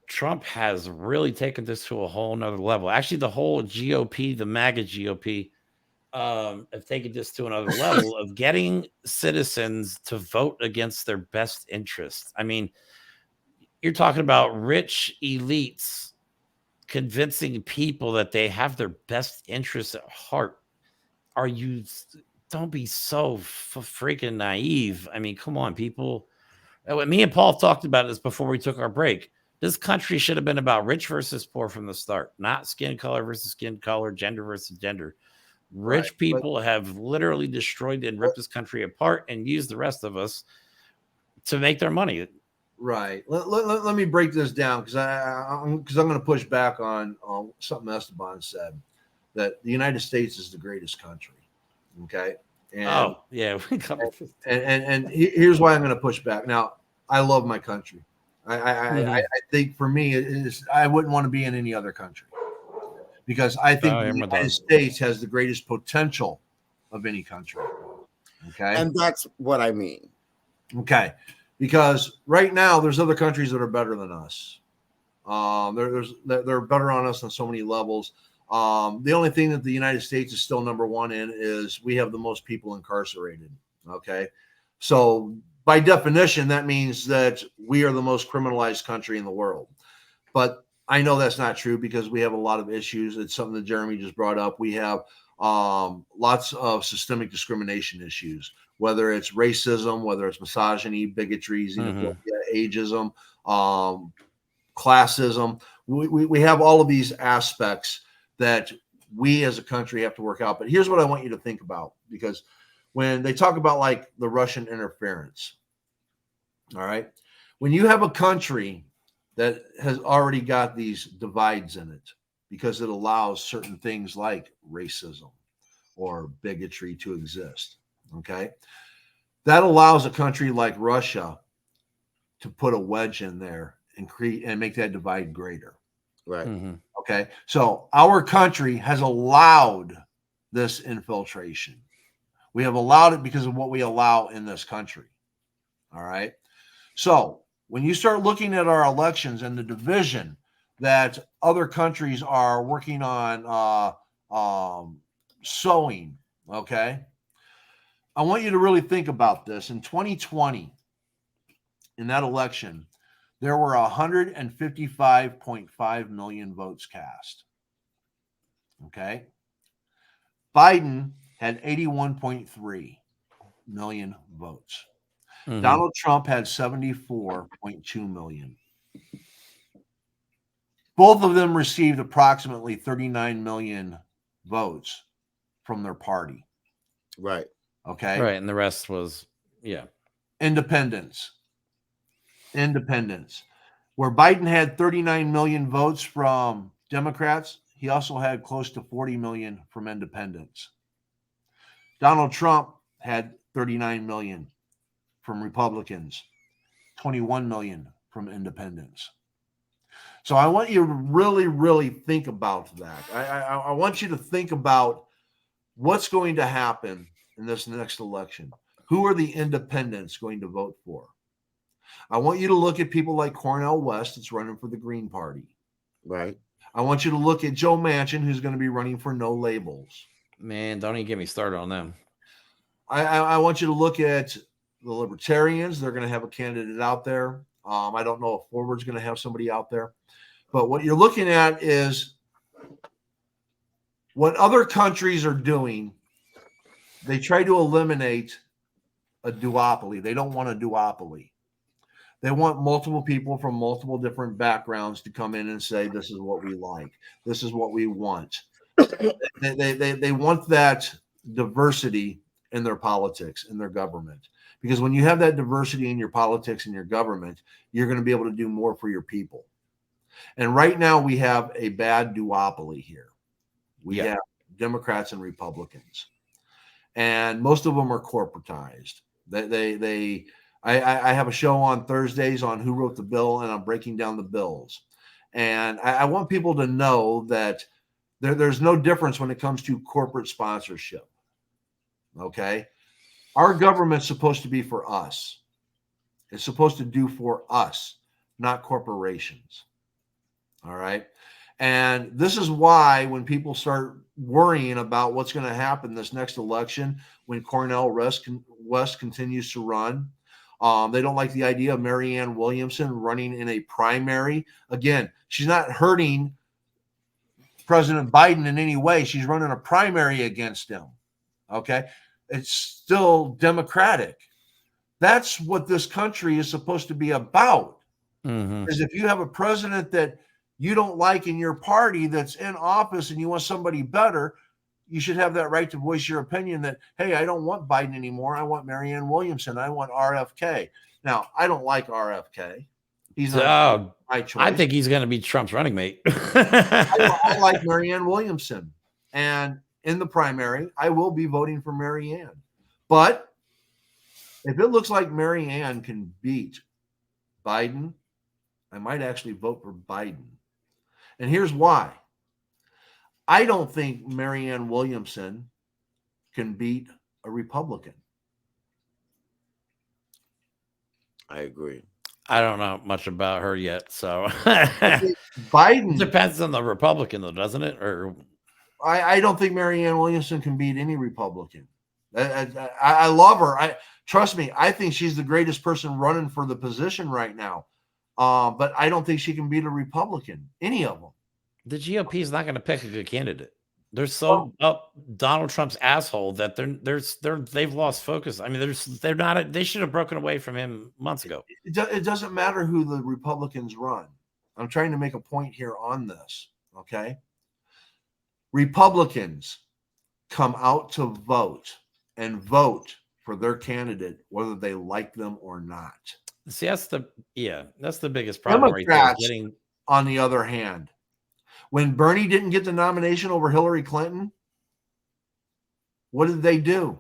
S2: Trump has really taken this to a whole nother level. Actually, the whole GOP, the MAGA GOP, have taken this to another level of getting citizens to vote against their best interests. I mean, you're talking about rich elites convincing people that they have their best interests at heart. Don't be so freaking naive. I mean, come on, people. Me and Paul talked about this before we took our break. This country should have been about rich versus poor from the start, not skin color versus skin color, gender versus gender. Rich people have literally destroyed and ripped this country apart and used the rest of us to make their money.
S1: Right. Let me break this down because I'm going to push back on something Esteban said, that the United States is the greatest country. Okay. And, and here's why I'm going to push back. Now, I love my country. I think for me, I wouldn't want to be in any other country because I think the United States has the greatest potential of any country. Okay.
S5: And that's what I mean.
S1: Okay. Because right now there's other countries that are better than us. They're better on us on so many levels. The only thing that the United States is still number one in is we have the most people incarcerated. Okay. So by definition, that means that we are the most criminalized country in the world. But I know that's not true because we have a lot of issues. It's something that Jeremy just brought up. We have lots of systemic discrimination issues, whether it's racism, whether it's misogyny, bigotry, xenophobia, ageism, classism. We have all of these aspects that we as a country have to work out. But here's what I want you to think about, because when they talk about like the Russian interference, all right, when you have a country that has already got these divides in it because it allows certain things like racism or bigotry to exist, okay, that allows a country like Russia to put a wedge in there and create and make that divide greater.
S5: Right.
S1: Okay. So our country has allowed this infiltration. We have allowed it because of what we allow in this country. All right. So when you start looking at our elections and the division that other countries are working on sowing, okay, I want you to really think about this. In 2020, in that election, there were 155.5 million votes cast. Okay. Biden had 81.3 million votes. Donald Trump had 74.2 million. Both of them received approximately 39 million votes from their party.
S5: Right.
S1: Okay.
S2: Right. And the rest was,
S1: Independents. Where Biden had 39 million votes from Democrats, he also had close to 40 million from independents. Donald Trump had 39 million from Republicans, 21 million from independents. So I want you to really, really think about that. I want you to think about what's going to happen in this next election. Who are the independents going to vote for? I want you to look at people like Cornel West, that's running for the Green Party.
S5: Right.
S1: I want you to look at Joe Manchin, who's going to be running for No Labels.
S2: Man, don't even get me started on them.
S1: I want you to look at the Libertarians. They're going to have a candidate out there. I don't know if Forward's going to have somebody out there. But what you're looking at is what other countries are doing. They try to eliminate a duopoly. They don't want a duopoly. They want multiple people from multiple different backgrounds to come in and say, this is what we like. This is what we want. They want that diversity in their politics, in their government. Because when you have that diversity in your politics and your government, you're going to be able to do more for your people. And right now we have a bad duopoly here. We have Democrats and Republicans, and most of them are corporatized. I have a show on Thursdays on Who Wrote the Bill, and I'm breaking down the bills. And I want people to know that there's no difference when it comes to corporate sponsorship. Okay. Our government's supposed to be for us. It's supposed to do for us, not corporations. All right. And this is why when people start worrying about what's going to happen this next election, when Cornel West continues to run, they don't like the idea of Marianne Williamson running in a primary. Again, she's not hurting President Biden in any way. She's running a primary against him. Okay. It's still Democratic. That's what this country is supposed to be about. Is if you have a president that you don't like in your party that's in office and you want somebody better, you should have that right to voice your opinion that, hey, I don't want Biden anymore. I want Marianne Williamson. I want RFK. Now, I don't like RFK. He's not my choice.
S2: I think he's going to be Trump's running mate.
S1: I like Marianne Williamson. And in the primary, I will be voting for Marianne. But if it looks like Marianne can beat Biden, I might actually vote for Biden. And here's why. I don't think Marianne Williamson can beat a Republican.
S5: I agree.
S2: I don't know much about her yet, so
S1: Biden
S2: depends on the Republican, though, doesn't it? Or
S1: I don't think Marianne Williamson can beat any Republican. I love her. Trust me. I think she's the greatest person running for the position right now. But I don't think she can beat a Republican, any of them.
S2: The GOP is not going to pick a good candidate. They're so up Donald Trump's asshole that they've lost focus. I mean, they're not. They should have broken away from him months ago.
S1: It doesn't matter who the Republicans run. I'm trying to make a point here on this. Okay, Republicans come out to vote and vote for their candidate, whether they like them or not.
S2: See, that's the biggest problem.
S1: Democrats, on the other hand, when Bernie didn't get the nomination over Hillary Clinton, what did they do?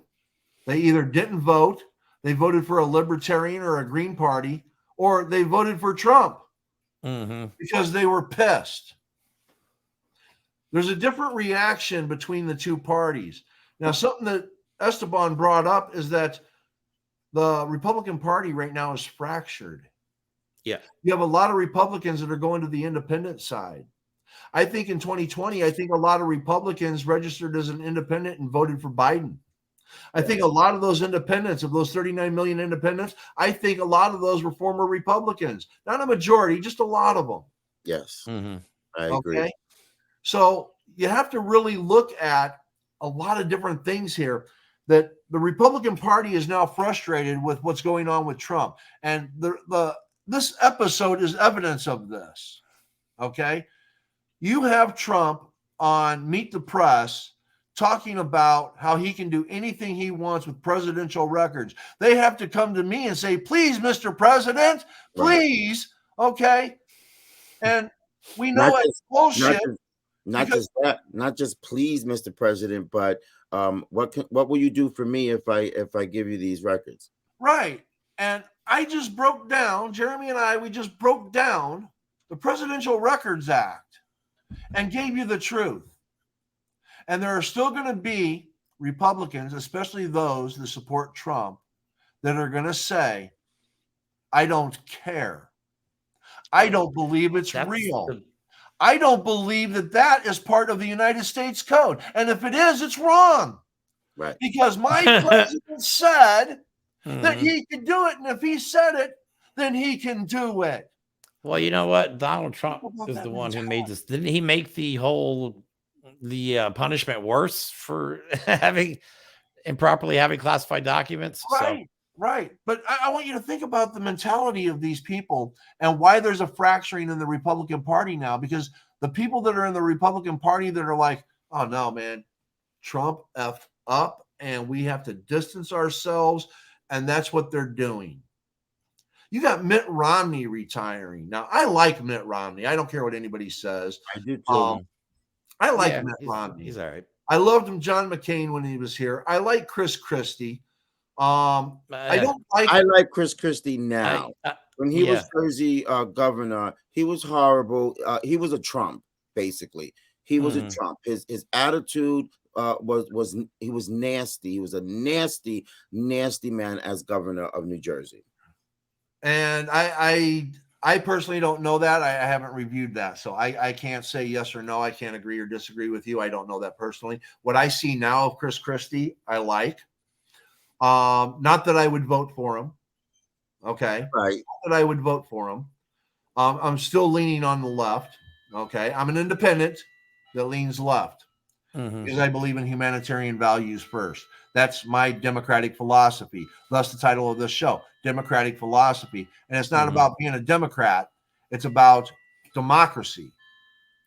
S1: They either didn't vote, they voted for a Libertarian or a Green Party, or they voted for Trump because they were pissed. There's a different reaction between the two parties. Now, something that Esteban brought up is that the Republican Party right now is fractured.
S2: Yeah.
S1: You have a lot of Republicans that are going to the independent side. I think in 2020, I think a lot of Republicans registered as an independent and voted for Biden. I think a lot of those independents, of those 39 million independents, I think a lot of those were former Republicans. Not a majority, just a lot of them.
S5: Yes. I agree.
S1: Okay? So you have to really look at a lot of different things here. That the Republican Party is now frustrated with what's going on with Trump. And this episode is evidence of this. Okay? You have Trump on Meet the Press talking about how he can do anything he wants with presidential records. They have to come to me and say, please, Mr. President, please. Right. Okay? And we know it's bullshit.
S5: Not just please, Mr. President, but what will you do for me if I give you these records?
S1: Right. And I just broke down, Jeremy and we just broke down the Presidential Records Act and gave you the truth. And there are still going to be Republicans, especially those that support Trump, that are going to say, I don't care. I don't believe it's real. I don't believe that is part of the United States Code. And if it is, it's wrong.
S5: Right.
S1: Because my president said that he could do it. And if he said it, then he can do it.
S2: Well, you know what? Donald Trump is the one who made this. Didn't he make the punishment worse for improperly having classified documents?
S1: Right. Right. But I want you to think about the mentality of these people and why there's a fracturing in the Republican Party now, because the people that are in the Republican Party that are like, oh no, man, Trump F up and we have to distance ourselves. And that's what they're doing. You got Mitt Romney retiring. Now, I like Mitt Romney. I don't care what anybody says.
S5: I do too.
S1: I like
S2: Yeah,
S1: Mitt Romney.
S2: He's all right.
S1: I loved him, John McCain, when he was here. I like Chris Christie. I don't like.
S5: I like Chris Christie now. When he was
S2: yeah.
S5: Jersey governor, he was horrible. He was a Trump, basically. He was a Trump. His attitude was he was nasty. He was a nasty man as governor of New Jersey.
S1: And I personally don't know that. I haven't reviewed that. So I can't say yes or no. I can't agree or disagree with you. I don't know that personally. What I see now of Chris Christie, I like. Not that I would vote for him. Okay.
S5: Right.
S1: Not that I would vote for him. I'm still leaning on the left. Okay. I'm an independent that leans left because I believe in humanitarian values first. That's my democratic philosophy. Thus the title of this show, Democratic Philosophy. And it's not about being a Democrat. It's about democracy.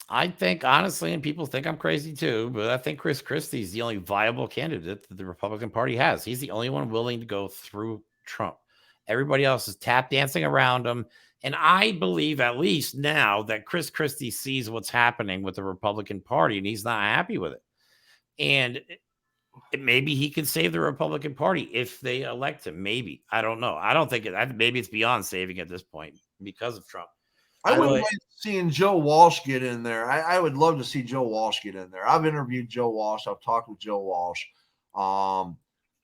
S2: I think, honestly, and people think I'm crazy too, but I think Chris Christie is the only viable candidate that the Republican Party has. He's the only one willing to go through Trump. Everybody else is tap dancing around him. And I believe, at least now, that Chris Christie sees what's happening with the Republican Party and he's not happy with it. And maybe he can save the Republican Party if they elect him. Maybe. I don't know. I don't think maybe it's beyond saving at this point because of Trump.
S1: I wouldn't mind seeing Joe Walsh get in there. I would love to see Joe Walsh get in there. I've interviewed Joe Walsh. I've talked with Joe Walsh.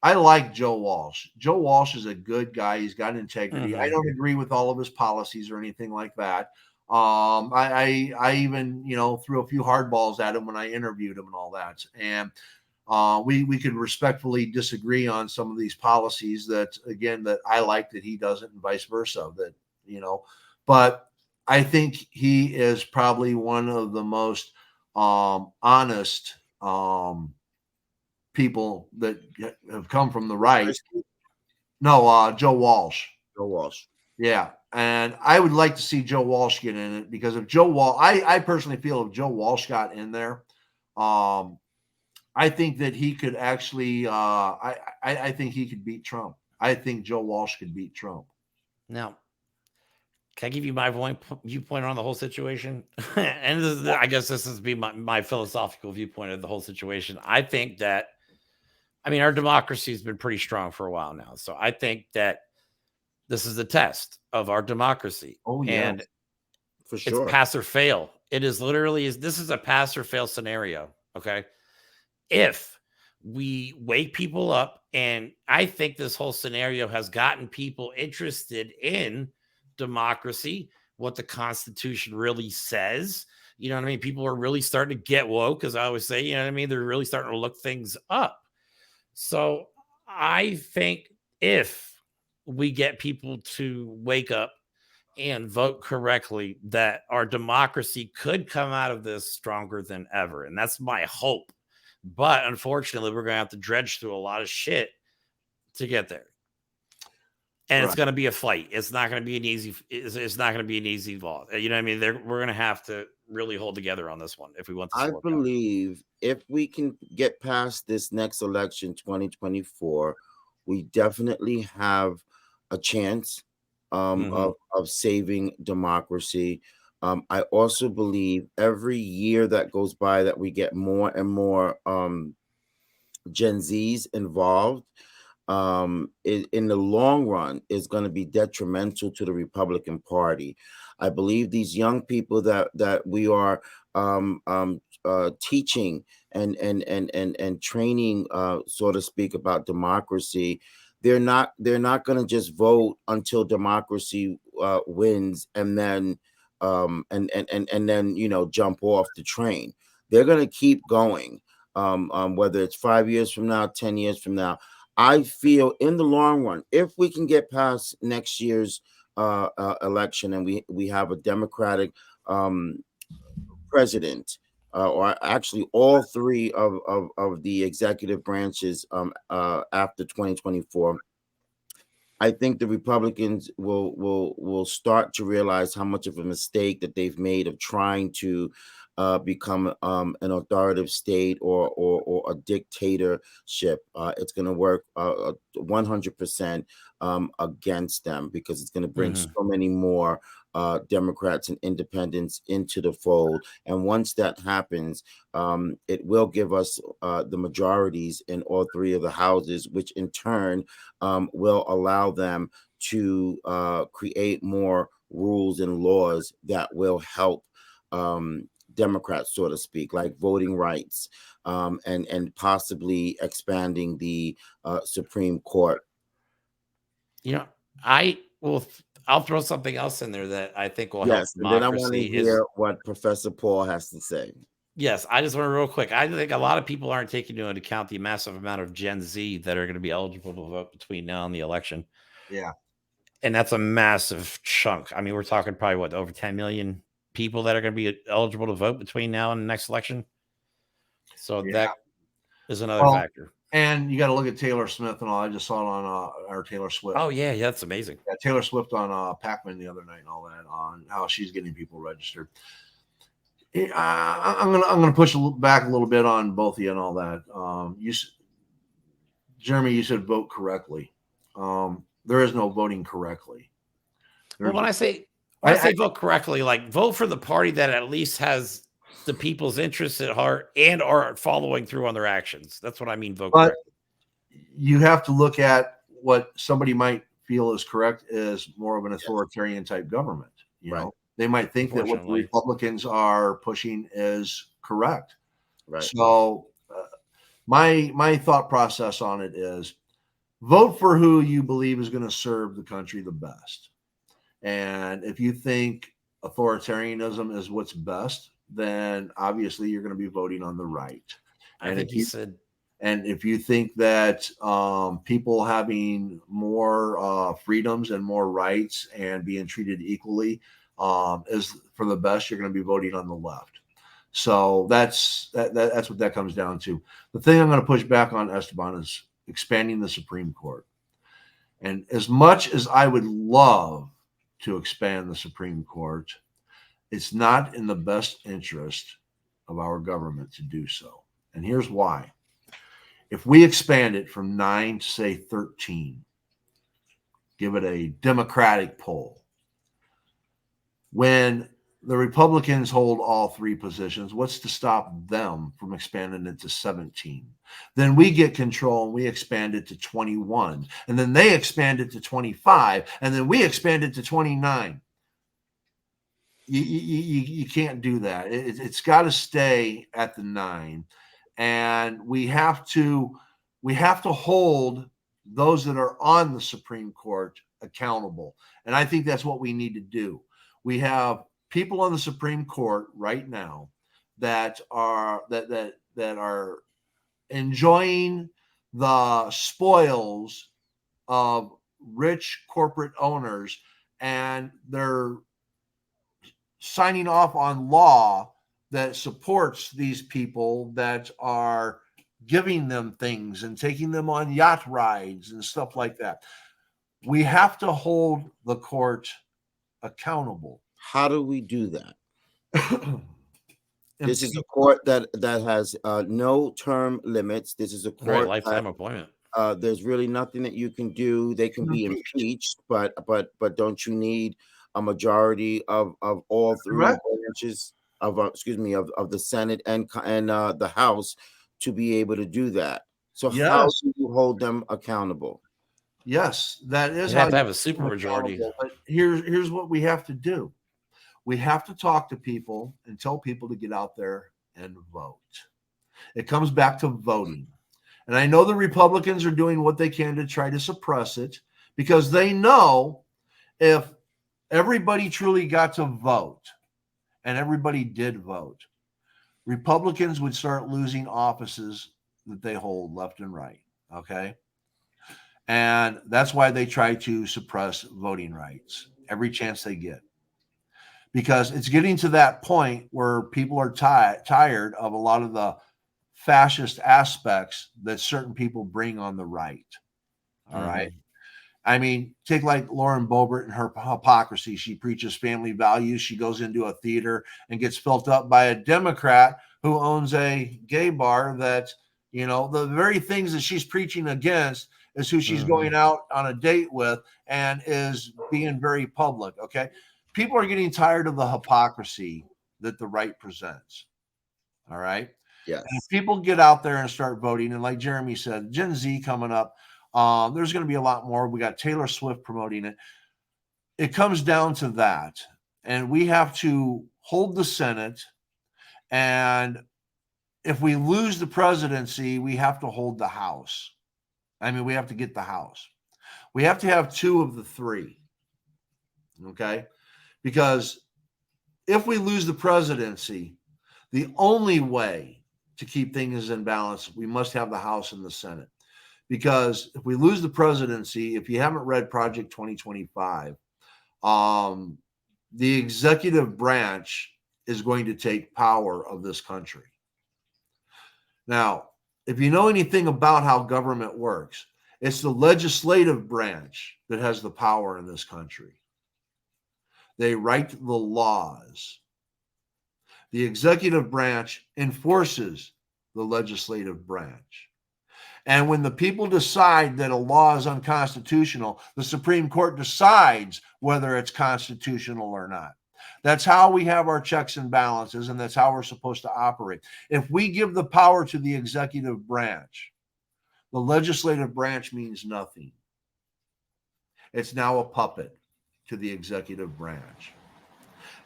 S1: I like Joe Walsh. Joe Walsh is a good guy. He's got integrity. I don't agree with all of his policies or anything like that. I even, threw a few hard balls at him when I interviewed him and all that. And we could respectfully disagree on some of these policies that I like that he doesn't, and vice versa. But I think he is probably one of the most honest people that have come from the right. No, Joe Walsh.
S5: Joe Walsh.
S1: Yeah. And I would like to see Joe Walsh get in it, because if Joe Walsh, I personally feel if Joe Walsh got in there, I think that he could actually, I think he could beat Trump. I think Joe Walsh could beat Trump.
S2: Now, can I give you my viewpoint on the whole situation? And I guess this is my philosophical viewpoint of the whole situation. I think that, our democracy has been pretty strong for a while now. So I think that this is a test of our democracy.
S1: Oh, yeah.
S2: And
S5: for sure.
S2: It's pass or fail. It is literally, this is a pass or fail scenario. Okay. If we wake people up, and I think this whole scenario has gotten people interested in democracy, what the Constitution really says. You know what I mean? People are really starting to get woke, as I always say. You know what I mean? They're really starting to look things up. So I think if we get people to wake up and vote correctly, that our democracy could come out of this stronger than ever. And that's my hope. But unfortunately, we're going to have to dredge through a lot of shit to get there. And It's going to be a fight. It's not going to be an easy. It's not going to be an easy ball. You know what I mean? We're going to have to really hold together on this one if we want to.
S5: I believe if we can get past this next election, 2024, we definitely have a chance of saving democracy. I also believe every year that goes by that we get more and more Gen Zs involved, in the long run is going to be detrimental to the Republican Party. I believe these young people that we are teaching and training, so to speak, about democracy, they're not going to just vote until democracy wins and then jump off the train. They're going to keep going, whether it's 5 years from now, 10 years from now. I feel in the long run, if we can get past next year's election and we have a Democratic president, or actually all three of the executive branches after 2024, I think the Republicans will start to realize how much of a mistake that they've made of trying to become an authoritative state or a dictatorship. It's going to work 100% against them, because it's going to bring so many more Democrats and independents into the fold. And once that happens, it will give us the majorities in all three of the houses, which in turn will allow them to create more rules and laws that will help Democrats, so to speak, like voting rights, and possibly expanding the Supreme Court.
S2: You know, I'll throw something else in there that I think will help
S5: Yes, and then I want to
S2: democracy.
S5: hear what Professor Paul has to say.
S2: Yes, I just want to real quick. I think a lot of people aren't taking into account the massive amount of Gen Z that are going to be eligible to vote between now and the election.
S1: Yeah.
S2: And that's a massive chunk. I mean, we're talking probably what, over 10 million people that are going to be eligible to vote between now and the next election. So that is another factor.
S1: And you got to look at Taylor Smith and all. I just saw it on our Taylor Swift.
S2: Oh yeah, that's amazing.
S1: Yeah, Taylor Swift on Pac-Man the other night and all that, on how she's getting people registered. I'm gonna push back a little bit on both of you and all that. Jeremy, you said vote correctly. There is no voting correctly.
S2: Well, when I say vote correctly, like vote for the party that at least has the people's interests at heart and are following through on their actions. That's what I mean. Vote correctly.
S1: You have to look at what somebody might feel is correct is more of an authoritarian type government. You know, they might think that what the Republicans are pushing is correct.
S5: Right.
S1: So my thought process on it is vote for who you believe is going to serve the country the best. And if you think authoritarianism is what's best, then obviously you're going to be voting on the right.
S2: I think he said.
S1: And if you think that people having more freedoms and more rights and being treated equally is for the best, you're going to be voting on the left. So that's what that comes down to. The thing I'm going to push back on, Esteban, is expanding the Supreme Court. And as much as I would love to expand the Supreme Court, it's not in the best interest of our government to do so. And here's why. If we expand it from 9 to, say, 13, give it a Democratic poll, when the Republicans hold all three positions, what's to stop them from expanding it to 17? Then we get control and we expand it to 21. And then they expand it to 25. And then we expand it to 29. You can't do that. It's got to stay at the 9. And we have to hold those that are on the Supreme Court accountable. And I think that's what we need to do. We have people on the Supreme Court right now that are enjoying the spoils of rich corporate owners, and they're signing off on law that supports these people that are giving them things and taking them on yacht rides and stuff like that. We have to hold the court accountable.
S5: How do we do that? This is a court that has no term limits. This is a court
S2: lifetime appointment.
S5: There's really nothing that you can do. They can be impeached, but don't you need a majority of all three branches of the Senate and the House to be able to do that? So how do you hold them accountable?
S1: Yes, that is.
S2: You have to have a supermajority.
S1: But here's what we have to do. We have to talk to people and tell people to get out there and vote. It comes back to voting. And I know the Republicans are doing what they can to try to suppress it, because they know if everybody truly got to vote and everybody did vote, Republicans would start losing offices that they hold left and right. Okay. And that's why they try to suppress voting rights every chance they get, because it's getting to that point where people are tired of a lot of the fascist aspects that certain people bring on the right. All right. I mean, take like Lauren Boebert and her hypocrisy. She preaches family values. She goes into a theater and gets filled up by a Democrat who owns a gay bar that, you know, the very things that she's preaching against is who she's going out on a date with and is being very public. Okay. People are getting tired of the hypocrisy that the right presents. All right.
S5: Yes.
S1: And if people get out there and start voting, and like Jeremy said, Gen Z coming up, there's going to be a lot more. We got Taylor Swift promoting it. It comes down to that. And we have to hold the Senate. And if we lose the presidency, we have to hold the House. I mean, we have to get the House. We have to have 2 of the 3. Okay? Because if we lose the presidency, the only way to keep things in balance, we must have the House and the Senate. Because if we lose the presidency, if you haven't read Project 2025, the executive branch is going to take power of this country. Now, if you know anything about how government works, it's the legislative branch that has the power in this country. They write the laws. The executive branch enforces the legislative branch. And when the people decide that a law is unconstitutional, the Supreme Court decides whether it's constitutional or not. That's how we have our checks and balances, and that's how we're supposed to operate. If we give the power to the executive branch, the legislative branch means nothing. It's now a puppet to the executive branch.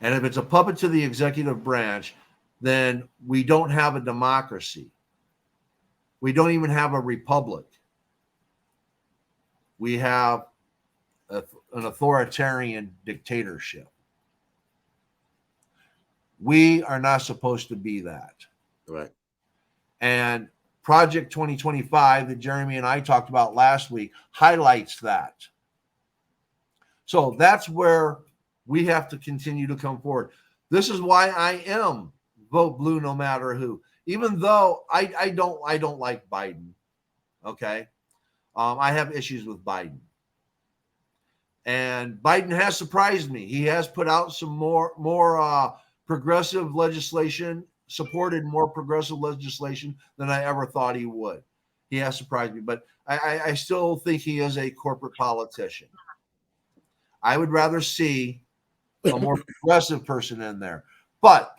S1: And if it's a puppet to the executive branch, then we don't have a democracy. We don't even have a republic. We have an authoritarian dictatorship. We are not supposed to be that.
S5: Right.
S1: And Project 2025 that Jeremy and I talked about last week highlights that. So that's where we have to continue to come forward. This is why I am vote blue no matter who. Even though I don't like Biden, okay, I have issues with Biden, and Biden has surprised me. He has put out some more progressive legislation, supported more progressive legislation than I ever thought he would. He has surprised me, but I still think he is a corporate politician. I would rather see a more progressive person in there, but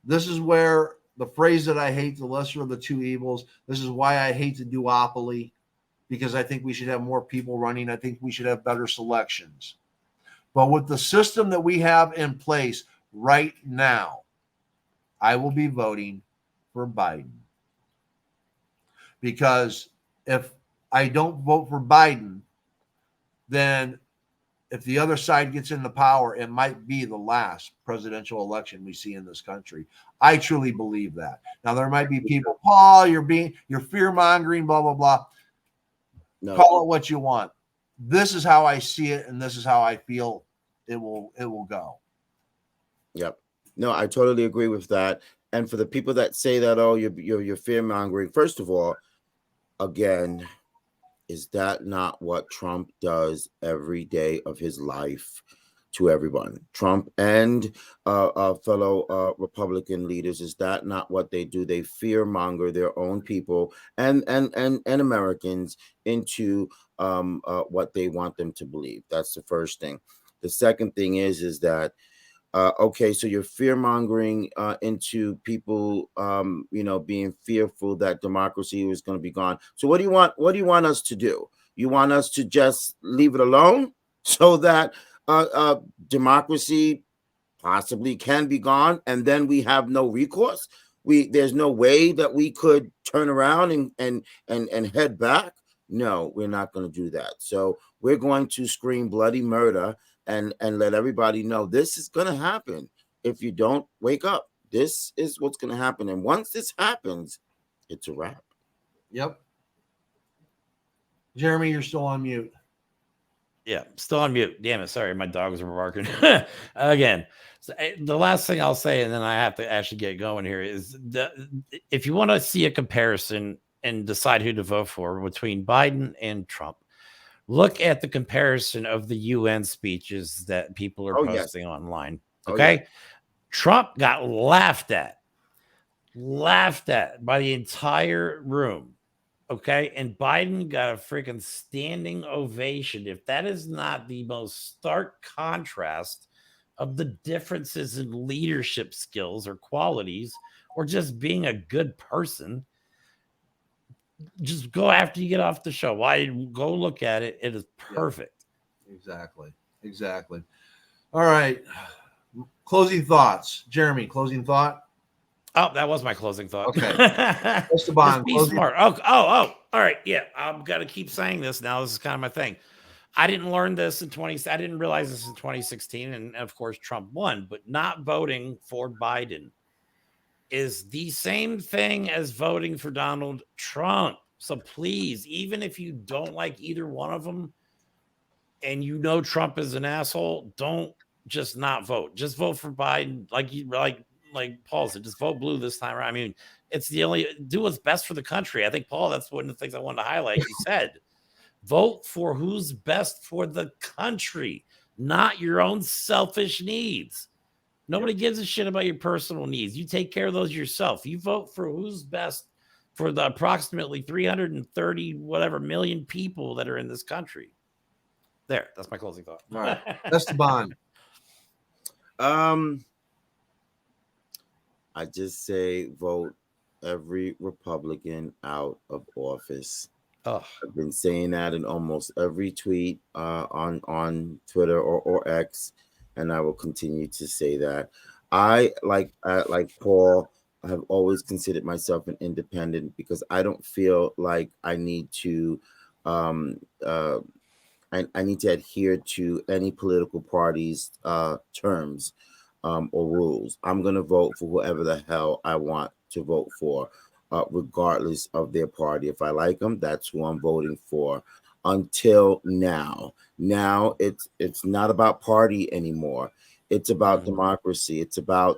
S1: this is where the phrase that I hate, the lesser of the 2 evils. This is why I hate the duopoly, because I think we should have more people running. I think we should have better selections. But with the system that we have in place right now, I will be voting for Biden. Because if I don't vote for Biden, then if the other side gets into power, it might be the last presidential election we see in this country. I truly believe that. Now, there might be people, Paul, you're fear mongering, blah, blah, blah. No. Call it what you want. This is how I see it, and this is how I feel it will go.
S5: Yep. No, I totally agree with that. And for the people that say that, oh, you're fear mongering, first of all, again, is that not what Trump does every day of his life to everyone? Trump and fellow Republican leaders, is that not what they do? They fear monger their own people and Americans into what they want them to believe. That's the first thing. The second thing is that okay, so you're fear mongering into people, being fearful that democracy is going to be gone. So what do you want? What do you want us to do? You want us to just leave it alone so that democracy possibly can be gone, and then we have no recourse? There's no way that we could turn around and head back. No, we're not going to do that. So we're going to scream bloody murder and let everybody know this is going to happen if you don't wake up. This is what's going to happen. And once this happens, it's a wrap.
S1: Yep. Jeremy, you're still on mute.
S2: Yeah, still on mute. Damn it. Sorry, my dogs are barking. Again, so the last thing I'll say, and then I have to actually get going here, is if you want to see a comparison and decide who to vote for between Biden and Trump, Look at the comparison of the UN speeches that people are
S5: Oh, yes.
S2: posting online.
S5: Oh,
S2: Okay. Trump got laughed at by the entire room. Okay. And Biden got a freaking standing ovation. If that is not the most stark contrast of the differences in leadership skills or qualities or just being a good person, just go after you get off the show. Why go look at it? It is perfect.
S1: Exactly. All right. Closing thoughts. Jeremy, closing thought.
S2: Oh, that was my closing thought.
S1: Okay.
S2: Just be smart. Oh, all right. Yeah, I'm gonna keep saying this now. This is kind of my thing. I didn't learn this in I didn't realize this in 2016, and of course Trump won, but not voting for Biden is the same thing as voting for Donald Trump. So please, even if you don't like either one of them and you know Trump is an asshole, don't just not vote. Just vote for Biden. Like Paul said, just vote blue this time around. I mean, it's the only do what's best for the country. I think, Paul, that's one of the things I wanted to highlight. You said vote for who's best for the country, not your own selfish needs. Nobody gives a shit about your personal needs. You take care of those yourself. You vote for who's best for the approximately 330 whatever million people that are in this country. There, that's my closing thought.
S1: All right. Esteban.
S5: I just say vote every Republican out of office.
S2: Oh.
S5: I've been saying that in almost every tweet on Twitter or X, and I will continue to say that. I like Paul. I have always considered myself an independent because I don't feel like I need to. I need to adhere to any political party's terms or rules. I'm going to vote for whoever the hell I want to vote for, regardless of their party. If I like them, that's who I'm voting for. Until now, it's not about party anymore. It's about democracy. It's about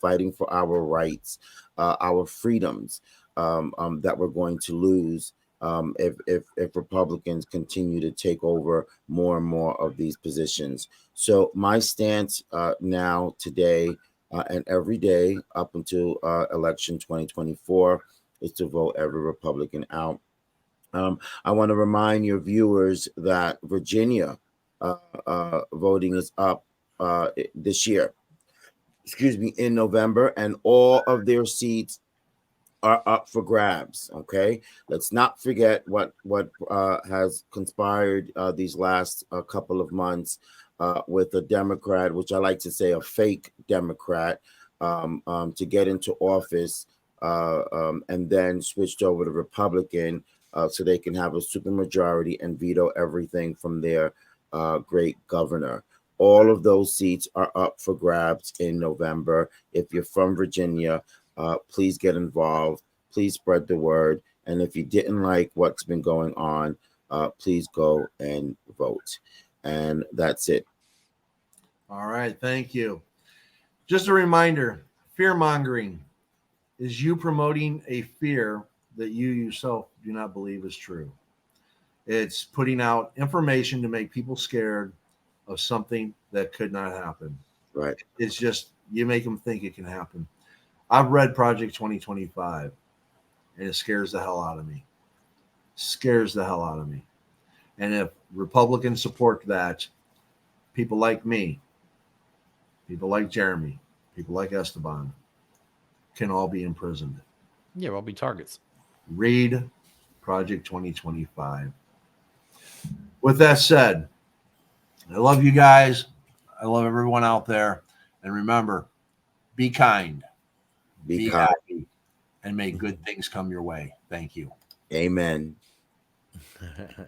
S5: fighting for our rights, our freedoms that we're going to lose if Republicans continue to take over more and more of these positions. So my stance now, today, and every day up until election 2024 is to vote every Republican out. I want to remind your viewers that Virginia voting is up this year, in November, and all of their seats are up for grabs. Okay, let's not forget what has conspired these last couple of months with a Democrat, which I like to say a fake Democrat, to get into office and then switched over to Republican so they can have a supermajority and veto everything from their great governor. All of those seats are up for grabs in November. If you're from Virginia, please get involved. Please spread the word. And if you didn't like what's been going on, please go and vote. And that's it.
S1: All right. Thank you. Just a reminder, fear-mongering is you promoting a fear that you yourself do not believe is true. It's putting out information to make people scared of something that could not happen.
S5: Right.
S1: It's just, you make them think it can happen. I've read Project 2025 and it scares the hell out of me. And if Republicans support that, people like me, people like Jeremy, people like Esteban can all be imprisoned.
S2: Yeah, we'll be targets.
S1: Read Project 2025. With that said, I love you guys. I love everyone out there. And remember, be kind. Be happy. And may good things come your way. Thank you.
S5: Amen.